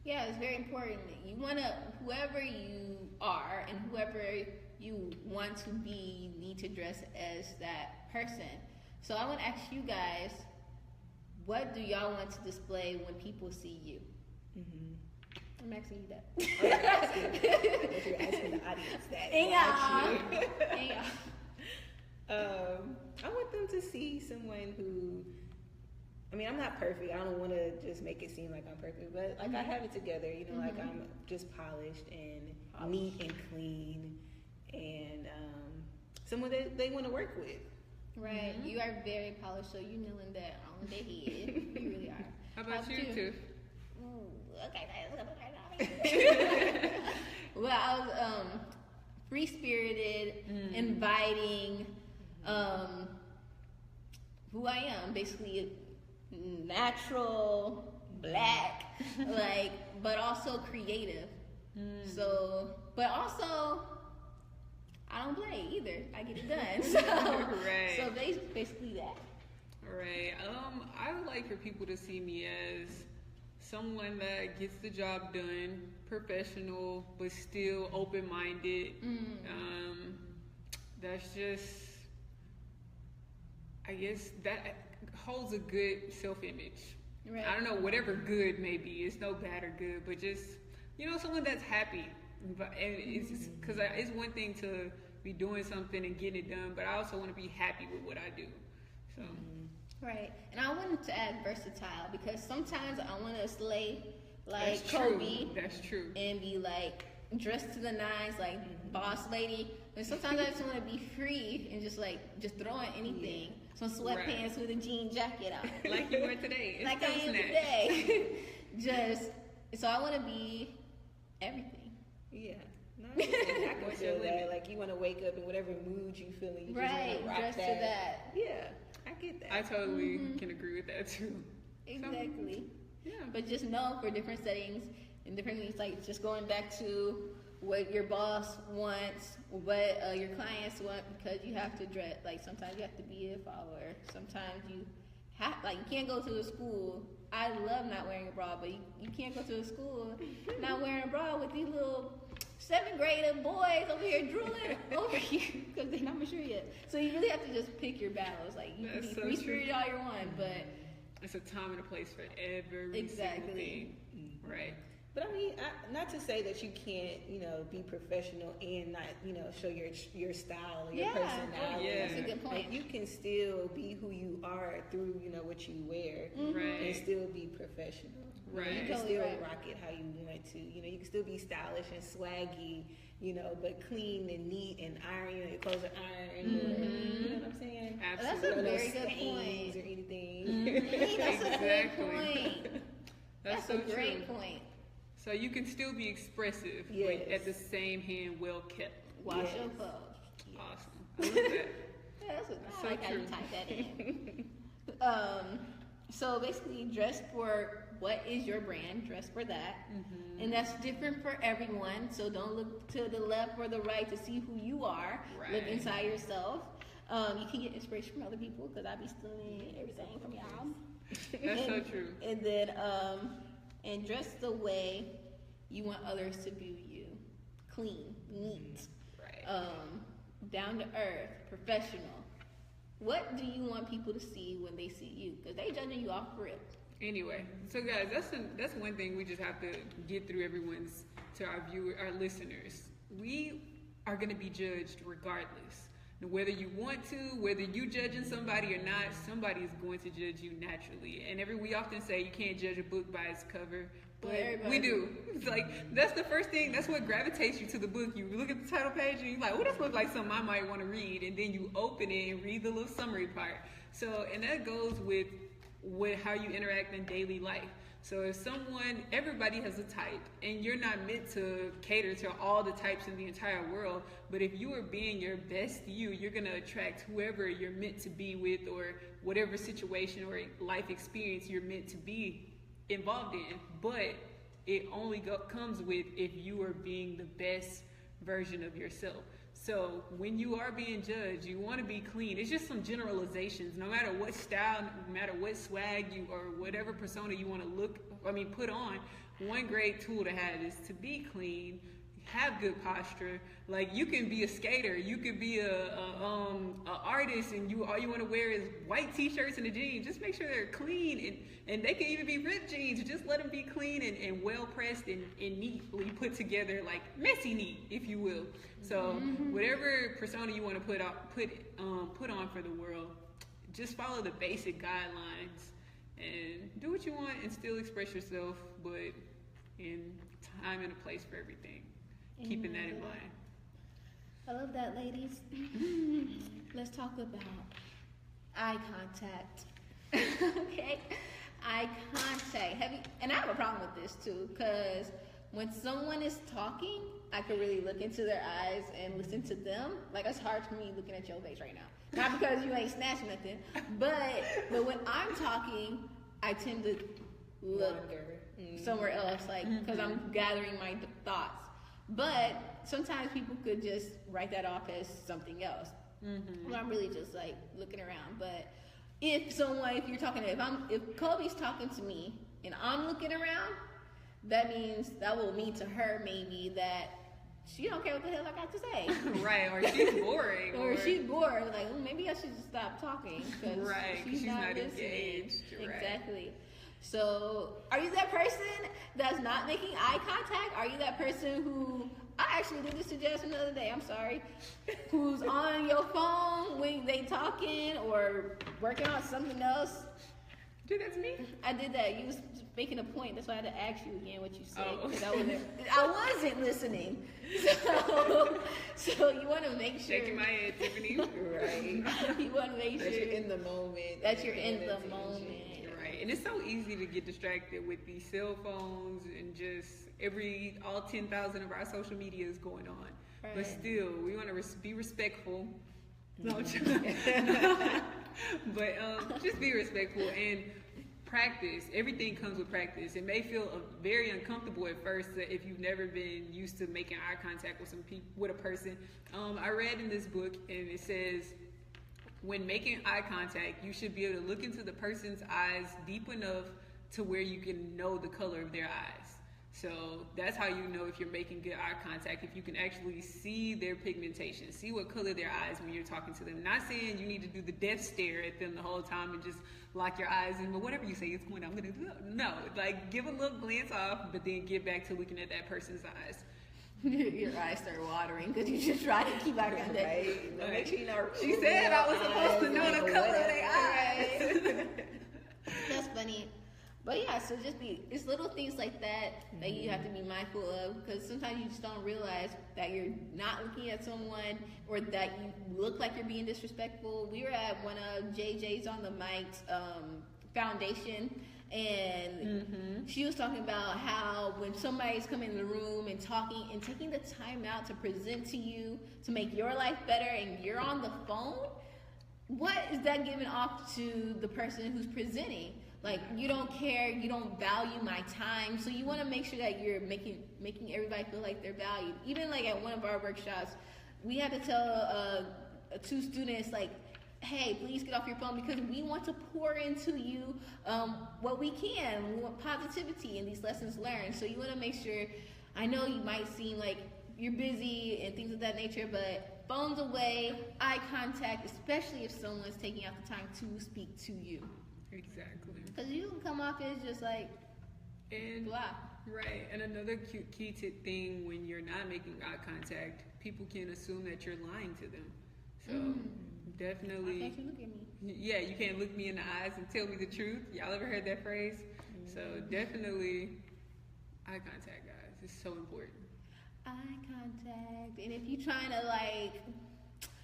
Yeah, it's very important. You want to, whoever you are and whoever you want to be, you need to dress as that person. So I want to ask you guys, what do y'all want to display when people see you? I'm asking you that. You're asking the audience that. I want them to see someone who, I mean, I'm not perfect. I don't want to just make it seem like I'm perfect, but like I have it together, you know, like I'm just polished and neat and clean, and someone that they want to work with. Right. You are very polished, so you kneeling that on the head. You really are. How about you, Tiff? Okay. Well, I was free spirited, inviting, who I am, basically natural, black, like, but also creative. So, but also, I don't play either. I get it done. So, right. So basically that. Right. I would like for people to see me as someone that gets the job done, professional, but still open-minded. That's just, I guess, that holds a good self-image. Right. I don't know, whatever good may be. It's no bad or good, but just, someone that's happy. And it's because it's one thing to be doing something and getting it done, but I also want to be happy with what I do. So. Right. And I wanted to add versatile because sometimes I want to slay like That's Kobe. True. That's true. And be like dressed to the nines, like boss lady. And sometimes I just want to be free and just throw on anything. Some sweatpants with a jean jacket on. Like you were today. It's like I am today. So I want to be everything. Yeah. No, I can feel that. Like you want to wake up in whatever mood you feel and you just want to rock dress to that. Yeah, I get that. I totally can agree with that too. Exactly. Yeah. But just know for different settings and different things, like just going back to what your boss wants, what your clients want, because you have to dress. Like sometimes you have to be a follower. Sometimes you you can't go to a school. I love not wearing a bra, but you can't go to a school not wearing a bra with these little 7th grade boys over here drooling over you because they're not mature yet. So you really have to just pick your battles. Like you can be free spirited all you want, but it's a time and a place for every single thing. Right. But I mean, not to say that you can't, be professional and not, show your style or your personality. Yeah, that's a good point. Like you can still be who you are through, what you wear, right, and still be professional. Right. You can still rock it how you want to. You can still be stylish and swaggy, but clean and neat and iron. Your clothes are ironed. Or, you know what I'm saying? That's Absolutely. a very good point. Or anything. That's exactly. a good point. That's so a great true. point. So you can still be expressive, but at the same hand, well kept. Wash your clothes. Awesome. I love that. That's so like how you type that in. So basically, dress for what is your brand. Dress for that, and that's different for everyone. So don't look to the left or the right to see who you are. Right. Look inside yourself. You can get inspiration from other people because I be stealing everything from y'all. That's so true. And then and dress the way you want others to view you. Clean, neat, right, down to earth, professional. What do you want people to see when they see you? Because they judging you off rip. Anyway, so guys, that's one thing we just have to get through to our listeners. We are going to be judged regardless. Whether you want to, whether you judging somebody or not, somebody is going to judge you naturally. And we often say you can't judge a book by its cover, but we do. It's like, that's the first thing, that's what gravitates you to the book. You look at the title page and you're like, oh, this looks like something I might want to read. And then you open it and read the little summary part. So, and that goes with how you interact in daily life. So if everybody has a type, and you're not meant to cater to all the types in the entire world, but if you are being your best you're going to attract whoever you're meant to be with, or whatever situation or life experience you're meant to be involved in. But it only comes with if you are being the best version of yourself. So when you are being judged, you want to be clean. It's just some generalizations. No matter what style, no matter what swag you or whatever persona you want to put on, one great tool to have is to be clean, have good posture. Like you can be a skater, you could be a artist, and all you want to wear is white t-shirts and a jean. Just make sure they're clean, and they can even be ripped jeans. Just let them be clean and well pressed and neatly put together, like messy neat, if you will. So whatever persona you want to put on for the world, just follow the basic guidelines and do what you want and still express yourself, but in time and a place for everything. Keeping that in mind. I love that, ladies. Let's talk about Eye contact. Okay, eye contact. And I have a problem with this too, because when someone is talking, I can really look into their eyes and listen to them. Like, it's hard for me looking at your face right now. Not because you ain't snatching nothing, but when I'm talking, I tend to look somewhere else, like, because I'm gathering my thoughts. But sometimes people could just write that off as something else. Well, I'm really just like looking around. But if you're talking, if Kobe's talking to me and I'm looking around, that means that will mean to her maybe that she don't care what the hell I got to say. Right, or she's boring. or she's bored. Like, maybe I should just stop talking. Right, she's not engaged. Exactly. Right. So, are you that person that's not making eye contact? Are you that person who, I actually did this to Jasmine the other day, I'm sorry, who's on your phone when they talking or working on something else? Dude, that's me. I did that. You was making a point. That's why I had to ask you again what you said. Oh. I wasn't listening. So you want to make sure. Shaking my head, Tiffany. Right. You want to make sure that you're in the moment. That you're in the moment. Right. And it's so easy to get distracted with these cell phones and just all 10,000 of our social media is going on. Right. But still, we want to be respectful. No, but just be respectful and practice. Everything comes with practice. It may feel very uncomfortable at first if you've never been used to making eye contact with a person. I read in this book, and it says, when making eye contact, you should be able to look into the person's eyes deep enough to where you can know the color of their eyes. So that's how you know if you're making good eye contact, if you can actually see their pigmentation, see what color their eyes when you're talking to them. Not saying you need to do the death stare at them the whole time and just lock your eyes in, but whatever you say is going, I'm going to do. No, like, give a little glance off, but then get back to looking at that person's eyes. Your eyes start watering because you just try to keep eye contact. Right. Make sure you know. She said I was supposed to know the color of their eyes. That's funny. But yeah, so it's little things like that that you have to be mindful of, because sometimes you just don't realize that you're not looking at someone or that you look like you're being disrespectful. We were at one of JJ's on the Mike's foundation, and she was talking about how when somebody's coming in the room and talking and taking the time out to present to you to make your life better and you're on the phone, what is that giving off to the person who's presenting? Like, you don't care, you don't value my time, so you want to make sure that you're making everybody feel like they're valued. Even like at one of our workshops, we had to tell 2 students, like, hey, please get off your phone, because we want to pour into you what we can. We want positivity and these lessons learned. So you want to make sure, I know you might seem like you're busy and things of that nature, but phones away, eye contact, especially if someone's taking out the time to speak to you. Exactly. Because you can come off as just like, blah. Right. And another key thing when you're not making eye contact, people can assume that you're lying to them. So definitely. Why can't you look at me? Yeah, you can't look me in the eyes and tell me the truth. Y'all ever heard that phrase? So definitely eye contact, guys. It's so important. Eye contact. And if you're trying to like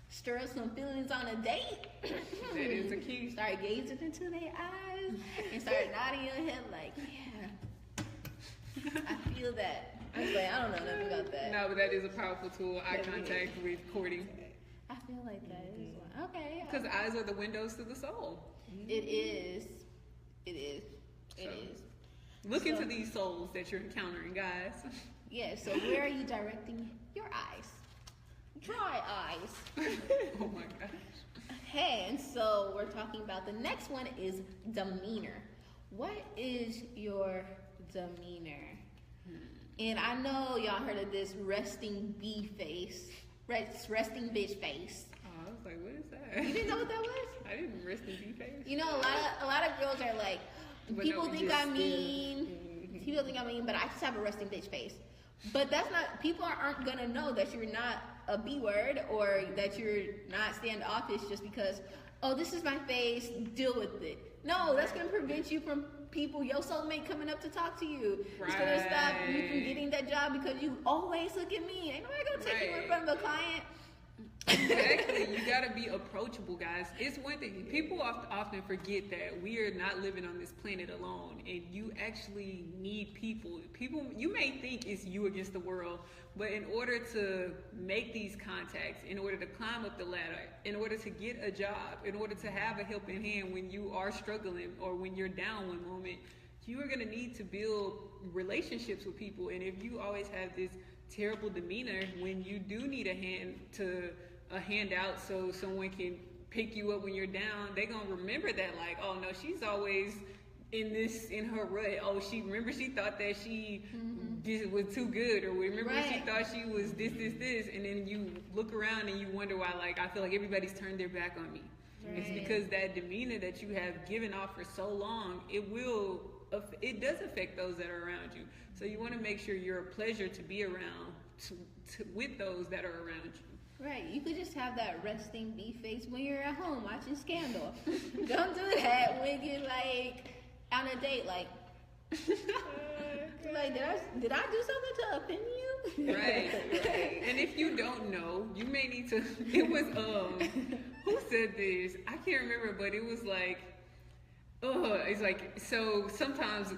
stir up some feelings on a date, that is a key. Start gazing into their eyes and start nodding your head like, yeah, I feel that. I was like, I don't know nothing about that. No, but that is a powerful tool, eye contact with courting. I feel like that is one. Okay. Because eyes are the windows to the soul. It is. It is. It is. Look into these souls that you're encountering, guys. Yeah, so where are you directing your eyes? Dry eyes. Oh my gosh. Okay, and so we're talking about the next one is demeanor. What is your demeanor? And I know y'all heard of this resting bee face, resting bitch face. Oh, I was like, what is that? You didn't know what that was? I didn't resting bee face. You know, a lot of girls are like, people think I'm mean. People think I'm mean, but I just have a resting bitch face. But that's not, people aren't gonna know that you're not a B word or that you're not standoffish just because, oh, this is my face, deal with it. No, that's gonna prevent you from your soulmate coming up to talk to you. Right. It's gonna stop you from getting that job because you always look at me. Ain't nobody gonna take you in front of a client. Exactly. You gotta be approachable, guys. It's one thing. People often forget that we are not living on this planet alone, and you actually need people. People, you may think it's you against the world, but in order to make these contacts, in order to climb up the ladder, in order to get a job, in order to have a helping hand when you are struggling or when you're down one moment, you are gonna need to build relationships with people. And if you always have this terrible demeanor when you do need a handout so someone can pick you up when you're down, they're gonna remember that, like, oh no, she's always in her rut. Oh, she thought that she was too good, or remember she thought she was this, and then you look around and you wonder why, like, I feel like everybody's turned their back on me. Right. It's because that demeanor that you have given off for so long, it does affect those that are around you. So you want to make sure you're a pleasure to be around with those that are around you. Right, you could just have that resting bee face when you're at home watching Scandal. Don't do that when you're like on a date, like like did I do something to offend you? Right. And if you don't know, you may need to. It was who said this? I can't remember, but it was like, it's like, so sometimes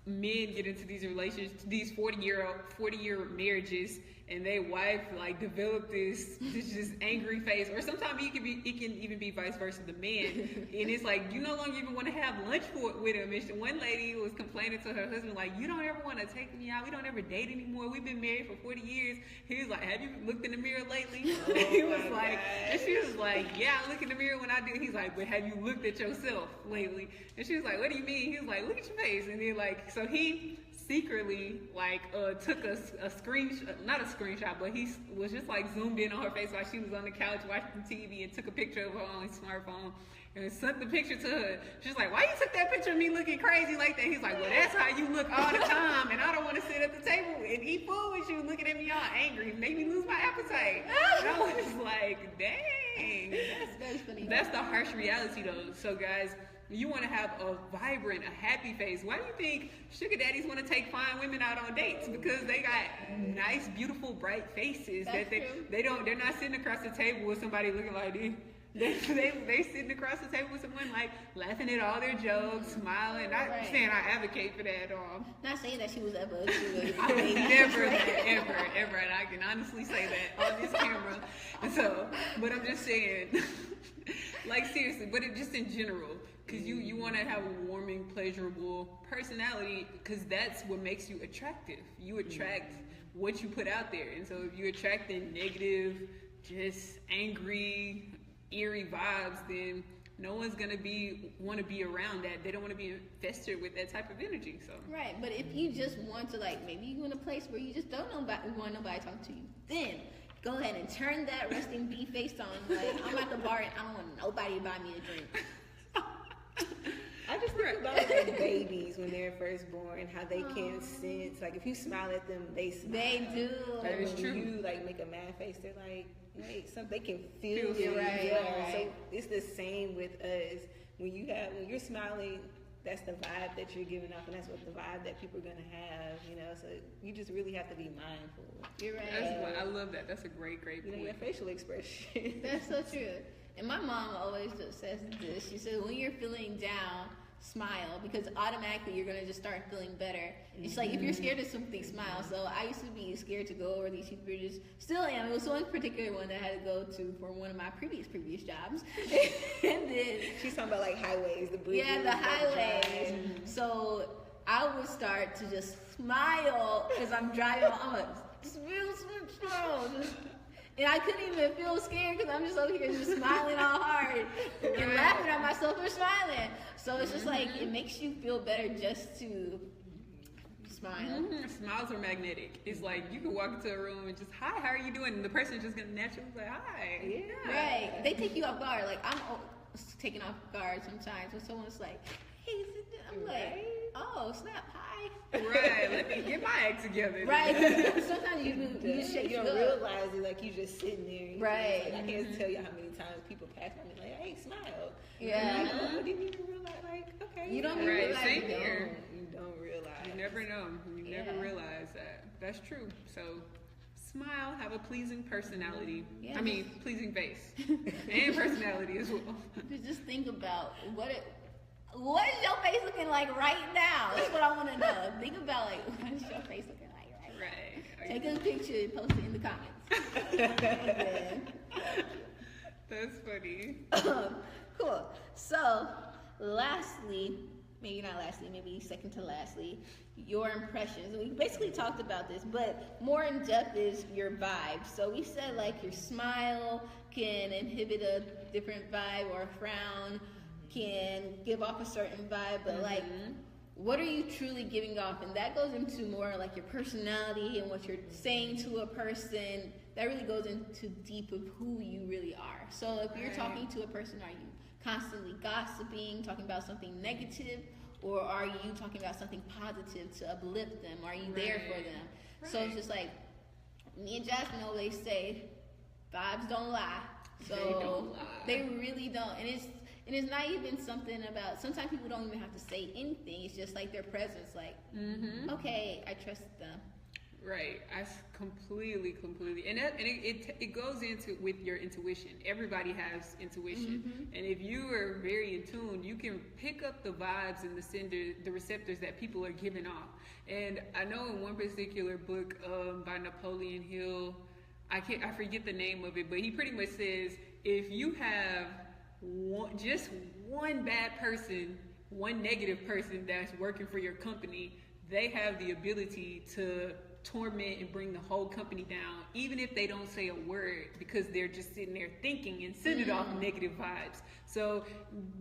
men get into these relationships, these 40-year marriages, and their wife like develop this just angry face, or sometimes it can even be vice versa, the man, and it's like you no longer even want to have lunch with him. And one lady was complaining to her husband, like, you don't ever want to take me out, we don't ever date anymore, we've been married for 40 years. He was like, have you looked in the mirror lately? He was like, and she was like, yeah, I look in the mirror when I do. He's like, but have you looked at yourself lately? And she was like, what do you mean? He was like, look at your face. And then like, so he secretly like took a screenshot, not a screenshot, but he was just like zoomed in on her face while she was on the couch watching TV, and took a picture of her on his smartphone and sent the picture to her. She's like, why you took that picture of me looking crazy like that? He's like, well, that's how you look all the time, and I don't want to sit at the table and eat food with you looking at me all angry. It made me lose my appetite. And I was like, dang, that's funny. That's the harsh reality though. So guys, you want to have a vibrant, a happy face. Why do you think sugar daddies want to take fine women out on dates? Because they got nice, beautiful, bright faces. That's that they're not sitting across the table with somebody looking like this. They sitting across the table with someone like laughing at all their jokes, smiling. Not saying I advocate for that at all. Not saying that she was ever I mean, never, ever, and I can honestly say that on this camera. And so, but I'm just saying, like seriously, but it just in general, because you want to have a warming, pleasurable personality, because that's what makes you attractive. You attract what you put out there, and so if you attract the negative, just angry, eerie vibes, then no one's gonna want to be around that. They don't want to be infested with that type of energy. So right, but if you just want to, like, maybe you in a place where you just don't want nobody to talk to you, then go ahead and turn that resting bee face on. Like, I'm at the bar and I don't want nobody to buy me a drink. I just think about like babies when they're first born, how they can sense, like if you smile at them, they smile. They do. That is true. When you like make a mad face, they're like, wait, they can feel you. it. Right, Yeah. right. So it's the same with us. When you're smiling, that's the vibe that you're giving off, and that's what the vibe that people are gonna have. You know, so you just really have to be mindful. You're right. I love that. That's a great point. Your facial expression. That's so true. And my mom always just says this. She said, when you're feeling down, smile, because automatically you're gonna just start feeling better. It's like if you're scared of something, smile. So I used to be scared to go over these huge bridges. Still am. It was one particular one that I had to go to for one of my previous jobs. And then She's talking about like highways, the bridges. yeah, the highways. So I would start to just smile as I'm driving. I'm like, just real smile. And I couldn't even feel scared because I'm just over here just smiling all hard and laughing at myself for smiling. So it's just like, it makes you feel better just to smile. Smiles are magnetic. It's like you can walk into a room and just, hi, how are you doing? And the person's just gonna naturally be like, hi. Yeah. Right. They take you off guard. Like, I'm taken off guard sometimes when someone's like, hey, I'm like, oh, snap, hi. Right, let me get my act together. Right. Sometimes you just shake you your don't up. realize it, like you just sitting there. Right. Like, I can't tell you how many times people pass me like, hey, smile. Yeah. And I'm like, oh, didn't even realize, like, okay. You don't Right, realize same it. here. You don't realize. You never know. You never Yeah. realize that. That's true. So smile, have a pleasing personality. Yeah, I mean, pleasing face and personality as well. Just think about what is your face looking like right now? That's what I want to know. Think about like what is your face looking like right now? Right. Take a picture and post it in the comments. That's funny. Cool. So, lastly, maybe second to lastly, your impressions. We basically talked about this, but more in depth is your vibe. So we said like your smile can inhibit a different vibe, or a frown can give off a certain vibe, but like, what are you truly giving off? And that goes into more like your personality and what you're saying to a person. That really goes into deep of who you really are. So if you're talking to a person, are you constantly gossiping, talking about something negative, or are you talking about something positive to uplift them? Are you there for them? So it's just like, me and Jasmine always say, vibes don't lie. So they really don't. And it's not even something about, sometimes people don't even have to say anything. It's just like their presence, like, okay, I trust them. Right, I completely, and it goes into with your intuition. Everybody has intuition, and if you are very in tune, you can pick up the vibes and the receptors that people are giving off. And I know in one particular book by Napoleon Hill, I forget the name of it, but he pretty much says if you have just one bad person, one negative person that's working for your company, they have the ability to torment and bring the whole company down, even if they don't say a word, because they're just sitting there thinking and sending off negative vibes. So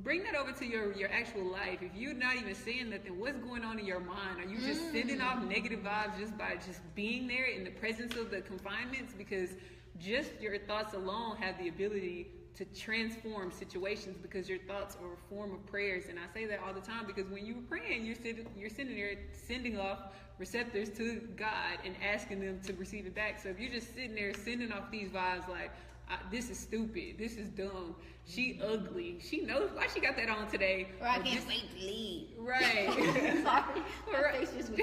bring that over to your actual life. If you're not even saying nothing, what's going on in your mind? Are you just sending off negative vibes just by just being there in the presence of the confinements? Because just your thoughts alone have the ability to transform situations, because your thoughts are a form of prayers. And I say that all the time, because when you're praying, you're sitting there sending off receptors to God and asking them to receive it back. So if you're just sitting there sending off these vibes like, this is stupid, this is dumb, she ugly, she knows why she got that on today, or I can't wait to leave. Right. Sorry, my face just went.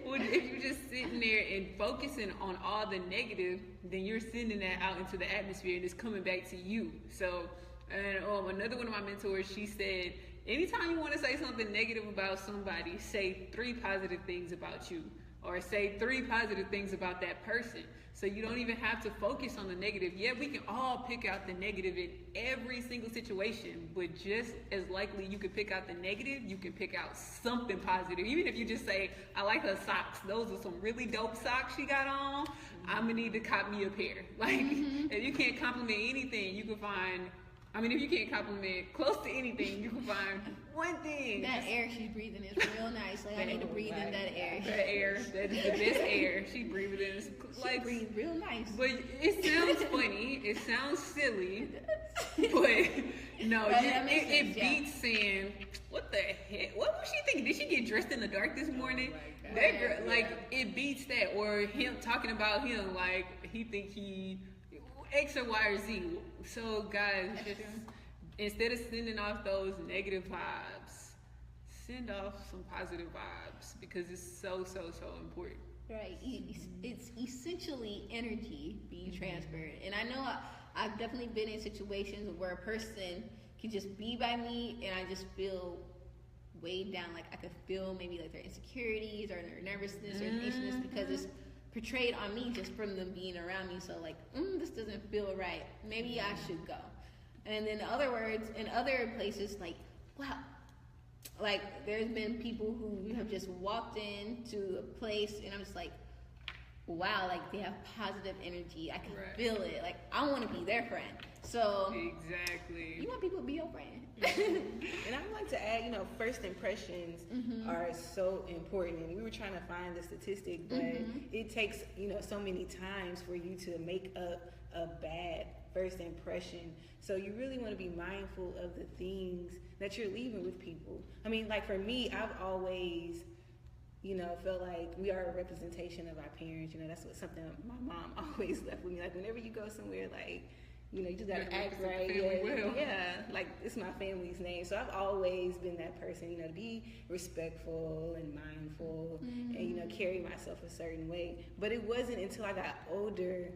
Well, if you're just sitting there and focusing on all the negative, then you're sending that out into the atmosphere and it's coming back to you. So, and another one of my mentors, she said, anytime you want to say something negative about somebody, say 3 positive things about you, or say 3 positive things about that person. So you don't even have to focus on the negative. Yeah, we can all pick out the negative in every single situation, but just as likely you can pick out the negative, you can pick out something positive. Even if you just say, I like her socks. Those are some really dope socks she got on. I'm gonna need to cop me a pair. Like, if you can't compliment anything, you can find, if you can't compliment close to anything, you can find one thing. That air she's breathing is real nice. Like, I need to breathe in that air. That air, that is the best air. She breathes in. She breathes real nice. But it sounds funny. It sounds silly. But no, it beats saying, what the heck? What was she thinking? Did she get dressed in the dark this morning? That girl, like, it beats that. Or him talking about him, like, he think he X or Y or Z. So guys, just instead of sending off those negative vibes, send off some positive vibes, because it's so important. Right. It's essentially energy being transferred. And I know I've definitely been in situations where a person can just be by me and I just feel weighed down. Like, I could feel maybe like their insecurities or their nervousness or anxiousness, because it's portrayed on me just from them being around me. So like, this doesn't feel right. Maybe I should go. And then in other places, like, wow, like there's been people who have just walked into a place and I'm just like, wow, like they have positive energy. I can feel it. Like, I want to be their friend. So exactly, you want people to be your friend. And I'd like to add, first impressions are so important. And we were trying to find the statistic, but it takes, so many times for you to make up a bad first impression. So you really want to be mindful of the things that you're leaving with people. I mean, like for me, I've always, felt like we are a representation of our parents. That's something my mom always left with me. Like, whenever you go somewhere, like, you just gotta act represent right. the family well. Yeah, like it's my family's name, so I've always been that person, to be respectful and mindful, and carry myself a certain way. But it wasn't until I got older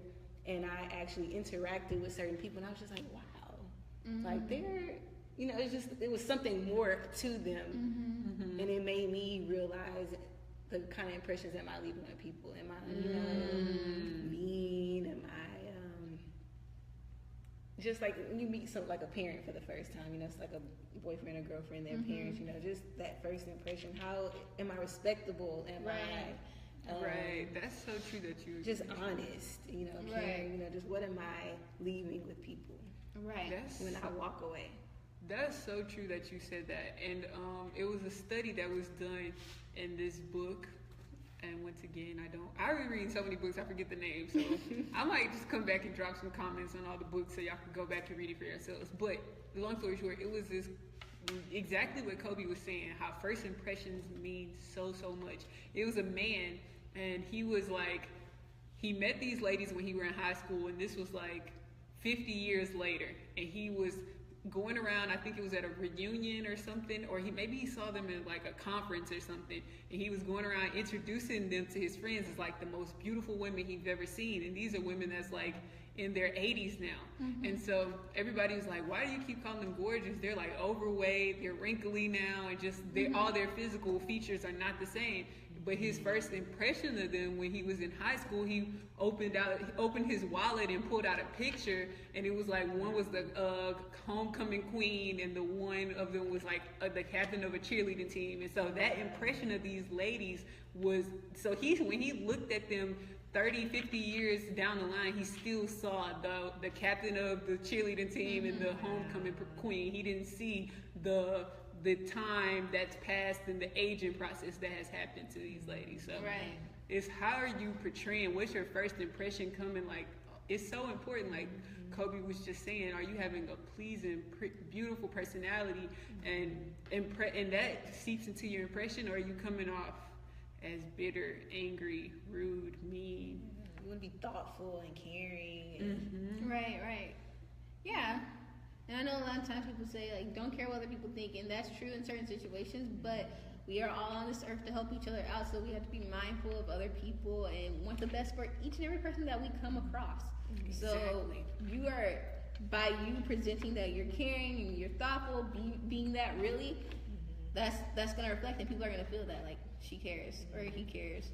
and I actually interacted with certain people, and I was just like, wow, like they're, it was something more to them, and it made me realize the kind of impressions am I leaving on people. Am I, mean? Am I just like when you meet like a parent for the first time, it's like a boyfriend or girlfriend, their parents, just that first impression. How am I respectable? Am I right? That's so true that you just honest, caring, just what am I leaving with people? Right. When I walk away. That's so true that you said that. And it was a study that was done in this book. And once again, I reread so many books, I forget the names. So I might just come back and drop some comments on all the books so y'all can go back and read it for yourselves. But the long story short, it was exactly what Kobe was saying, how first impressions mean so much. It was a man, and he was like, he met these ladies when he were in high school, and this was like 50 years later. And he was going around, I think it was at a reunion or something, or he saw them in like a conference or something, and he was going around introducing them to his friends as like the most beautiful women he's ever seen. And these are women that's like in their 80s now. And so everybody was like, why do you keep calling them gorgeous? They're like overweight, they're wrinkly now, and just all their physical features are not the same. But his first impression of them when he was in high school, he opened his wallet and pulled out a picture, and it was like one was the homecoming queen, and the one of them was like the captain of a cheerleading team. And so that impression of these ladies was, so when he looked at them 30, 50 years down the line, he still saw the captain of the cheerleading team and the homecoming queen. He didn't see the time that's passed and the aging process that has happened to these ladies. So it's how are you portraying, what's your first impression coming, like it's so important. Like Kobe was just saying, are you having a pleasing, beautiful personality, and that seeps into your impression, or are you coming off as bitter, angry, rude, mean? You want to be thoughtful and caring. And Right. Yeah. And I know a lot of times people say, like, don't care what other people think, and that's true in certain situations, but we are all on this earth to help each other out, so we have to be mindful of other people and want the best for each and every person that we come across. Exactly. So you are, by you presenting that you're caring and you're thoughtful, being that really, that's going to reflect, and people are going to feel that, like, she cares, or he cares,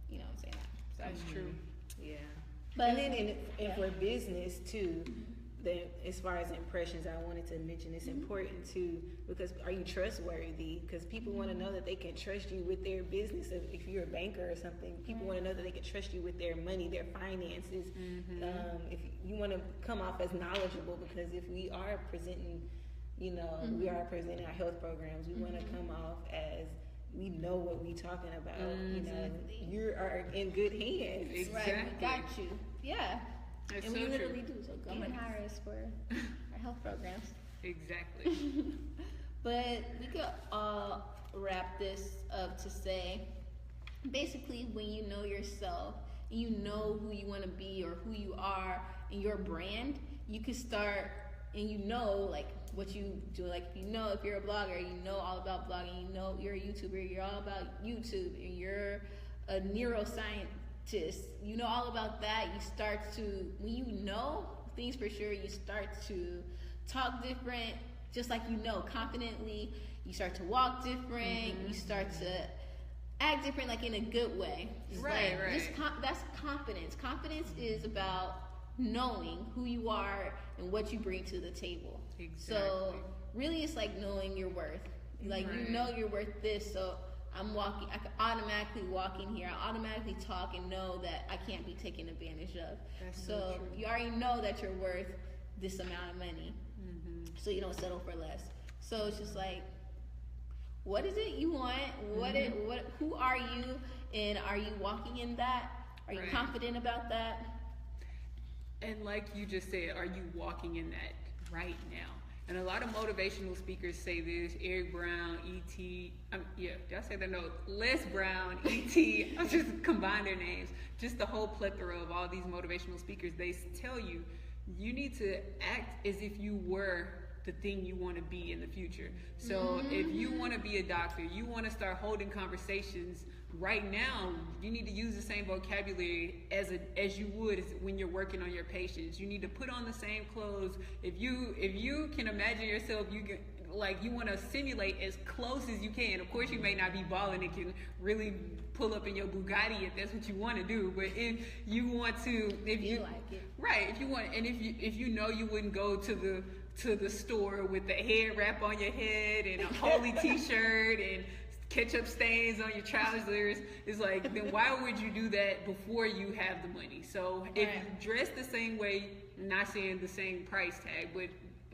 you know what I'm saying? So that's true. Yeah. But, and then for business, too, as far as impressions, I wanted to mention it's important too, because are you trustworthy? Because people want to know that they can trust you with their business. If you're a banker or something, people want to know that they can trust you with their money, their finances. If you want to come off as knowledgeable, because if we are presenting, we are presenting our health programs, we want to come off as we know what we're talking about. You are in good hands. Exactly. Right, we got you. Yeah. That's and so we literally true. do. So come and hire us for our health programs. Exactly. But we could all wrap this up to say, basically, when you know yourself, you know who you want to be or who you are in your brand, you can start, and like what you do. Like if you're a blogger, you know all about blogging. You're a YouTuber, you're all about YouTube, and you're a neuroscientist. You know all about that. You start to, when you know things for sure, you start to talk different, just like confidently. You start to walk different. You start to act different, like in a good way. Right. That's confidence. Confidence is about knowing who you are and what you bring to the table. Exactly. So really, it's like knowing your worth. Like you know you're worth this, so I can automatically walk in here. I automatically talk and know that I can't be taken advantage of. That's so true. you already know that you're worth this amount of money. So you don't settle for less. So it's just like, what is it you want? Who are you? And are you walking in that? Are you confident about that? And like you just said, are you walking in that right now? And a lot of motivational speakers say this. Eric Brown, E.T. Did I say that? No, Les Brown, E.T. I'm just combine their names. Just the whole plethora of all these motivational speakers. They tell you you need to act as if you were the thing you want to be in the future. So if you want to be a doctor, you want to start holding conversations right now, you need to use the same vocabulary as you would when you're working on your patients. You need to put on the same clothes. If you can imagine yourself, you want to simulate as close as you can. Of course, you may not be balling and can really pull up in your Bugatti if that's what you want to do. But if you want to, if you like it, right? If you want, and if you know you wouldn't go to the store with the head wrap on your head and a holy T-shirt and ketchup stains on your trousers, it's like, then why would you do that before you have the money? So if you dress the same way, not saying the same price tag, but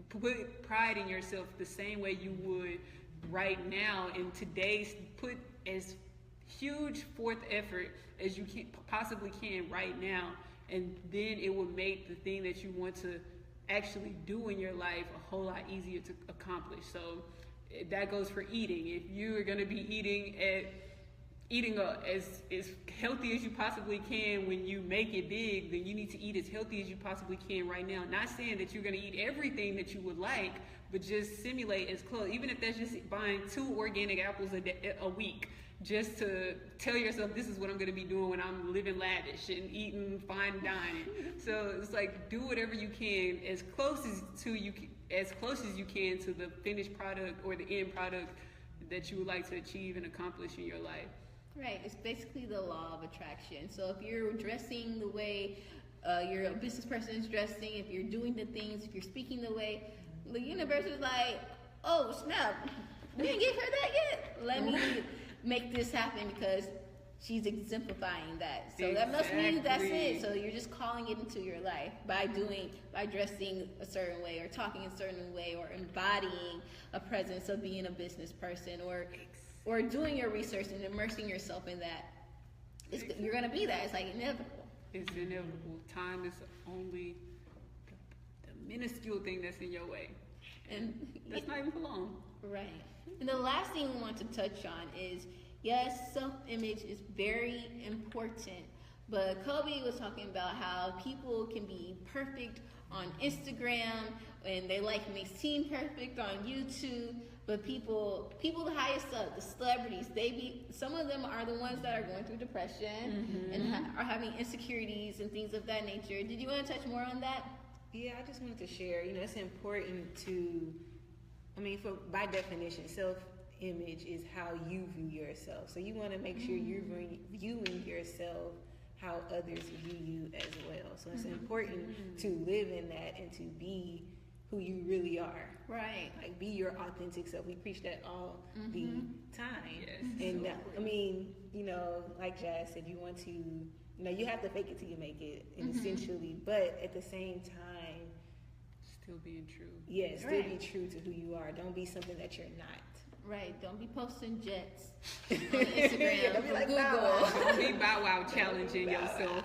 put pride in yourself the same way you would right now in today's, put as huge forth effort as you possibly can right now, and then it will make the thing that you want to actually do in your life a whole lot easier to accomplish. So that goes for eating. If you are going to be eating as healthy as you possibly can when you make it big, then you need to eat as healthy as you possibly can right now. Not saying that you're going to eat everything that you would like, but just simulate as close. Even if that's just buying 2 organic apples a week, just to tell yourself, this is what I'm going to be doing when I'm living lavish and eating fine dining. So it's like, do whatever you can as close as you can to the finished product or the end product that you would like to achieve and accomplish in your life. Right. It's basically the law of attraction. So if you're dressing the way your business person is dressing, if you're doing the things, if you're speaking the way, the universe is like, oh snap, we didn't give her that yet. Let me make this happen because she's exemplifying that. So that must mean that's it. So you're just calling it into your life by dressing a certain way or talking a certain way or embodying a presence of being a business person or doing your research and immersing yourself in that. You're going to be that. It's like inevitable. It's inevitable. Time is only the minuscule thing that's in your way. And that's not even for long. Right. And the last thing we want to touch on is, yes, self-image is very important. But Kobe was talking about how people can be perfect on Instagram and they may seem perfect on YouTube, but people the highest up, the celebrities, some of them are the ones that are going through depression and are having insecurities and things of that nature. Did you want to touch more on that? Yeah, I just wanted to share, it's important to, by definition, self-image is how you view yourself. So you want to make sure you're viewing yourself how others view you as well. So it's important to live in that and to be who you really are. Right. Like, be your authentic self. We preach that all the time. Yes. And like Jazz said, you want to, you have to fake it till you make it, and essentially, but at the same time, still being true. Yes, still be true to who you are. Don't be something that you're not. Right. Don't be posting jets on Instagram. Don't be like Google. Don't be Bow Wow challenging yourself.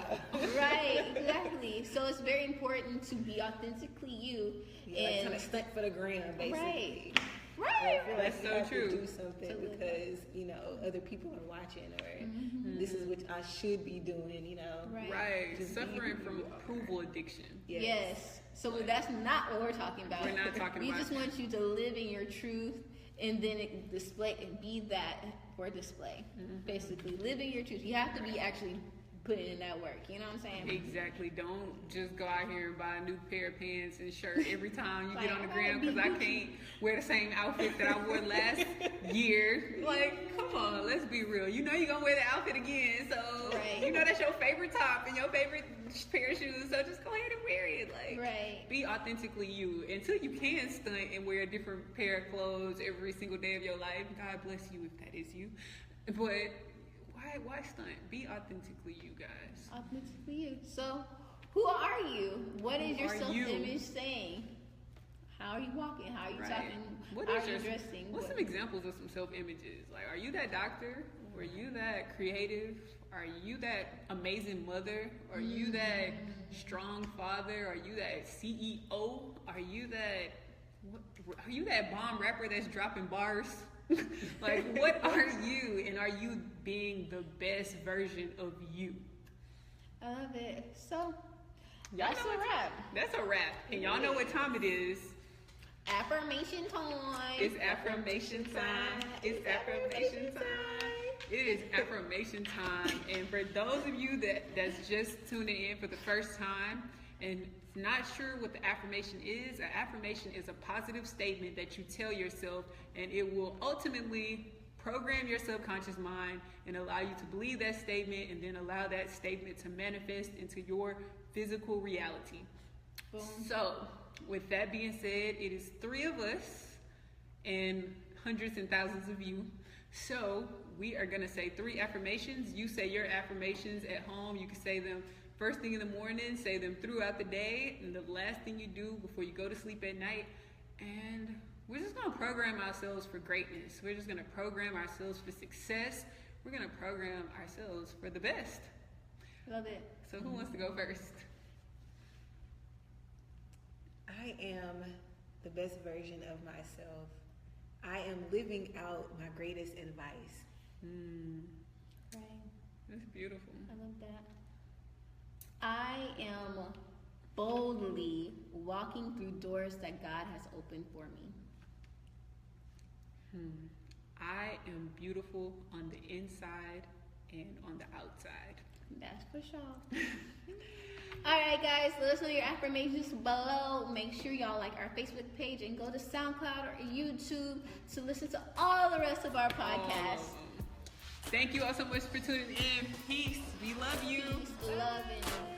Right. Exactly. So it's very important to be authentically you. Like trying to stunt for the gram, basically. Right. I feel like That's you so have true. to do something because other people are watching, or this is what I should be doing. Right. Just Suffering be who from you are. approval addiction. Yes. So that's not what we're talking about. We're not talking we about. We just want you to live in your truth and then display and be that for display. Basically, living your truth. You have to be actually putting in that work. You know what I'm saying? Exactly. Don't just go out here and buy a new pair of pants and shirt every time you get on the gram because I can't wear the same outfit that I wore last year. Like, come on, let's be real. You're gonna wear the outfit again, so that's your favorite top and your favorite pair of shoes. So just go ahead and wear it. Like, be authentically you until you can stunt and wear a different pair of clothes every single day of your life. God bless you if that is you, but. Why stunt? Be authentically you, guys. Authentically you. So, who are you? What is your self-image saying? How are you walking? How are you talking? How are you dressing? What's some examples of some self-images? Like, are you that doctor? Are you that creative? Are you that amazing mother? Are you that strong father? Are you that CEO? Are you that bomb rapper that's dropping bars? Like, what are you, and are you being the best version of you? I love it. So, That's a wrap. That's a wrap. And y'all know what time it is. Affirmation time. It's affirmation time. It's affirmation time. It is affirmation time. And for those of you that's just tuning in for the first time and not sure what the affirmation is, an affirmation is a positive statement that you tell yourself, and it will ultimately program your subconscious mind and allow you to believe that statement, and then allow that statement to manifest into your physical reality. Boom. So, with that being said, it is 3 of us and hundreds and thousands of you. So, we are going to say 3 affirmations. You say your affirmations at home. You can say them first thing in the morning, say them throughout the day, and the last thing you do before you go to sleep at night. And we're just going to program ourselves for greatness. We're just going to program ourselves for success. We're going to program ourselves for the best. Love it. So who wants to go first? I am the best version of myself. I am living out my greatest advice. Right. That's beautiful. I love that. I am boldly walking through doors that God has opened for me. I am beautiful on the inside and on the outside. That's for sure. All right, guys, let us know your affirmations below. Make sure y'all like our Facebook page and go to SoundCloud or YouTube to listen to all the rest of our podcasts. Thank you all so much for tuning in. Peace. We love you. Peace, love, and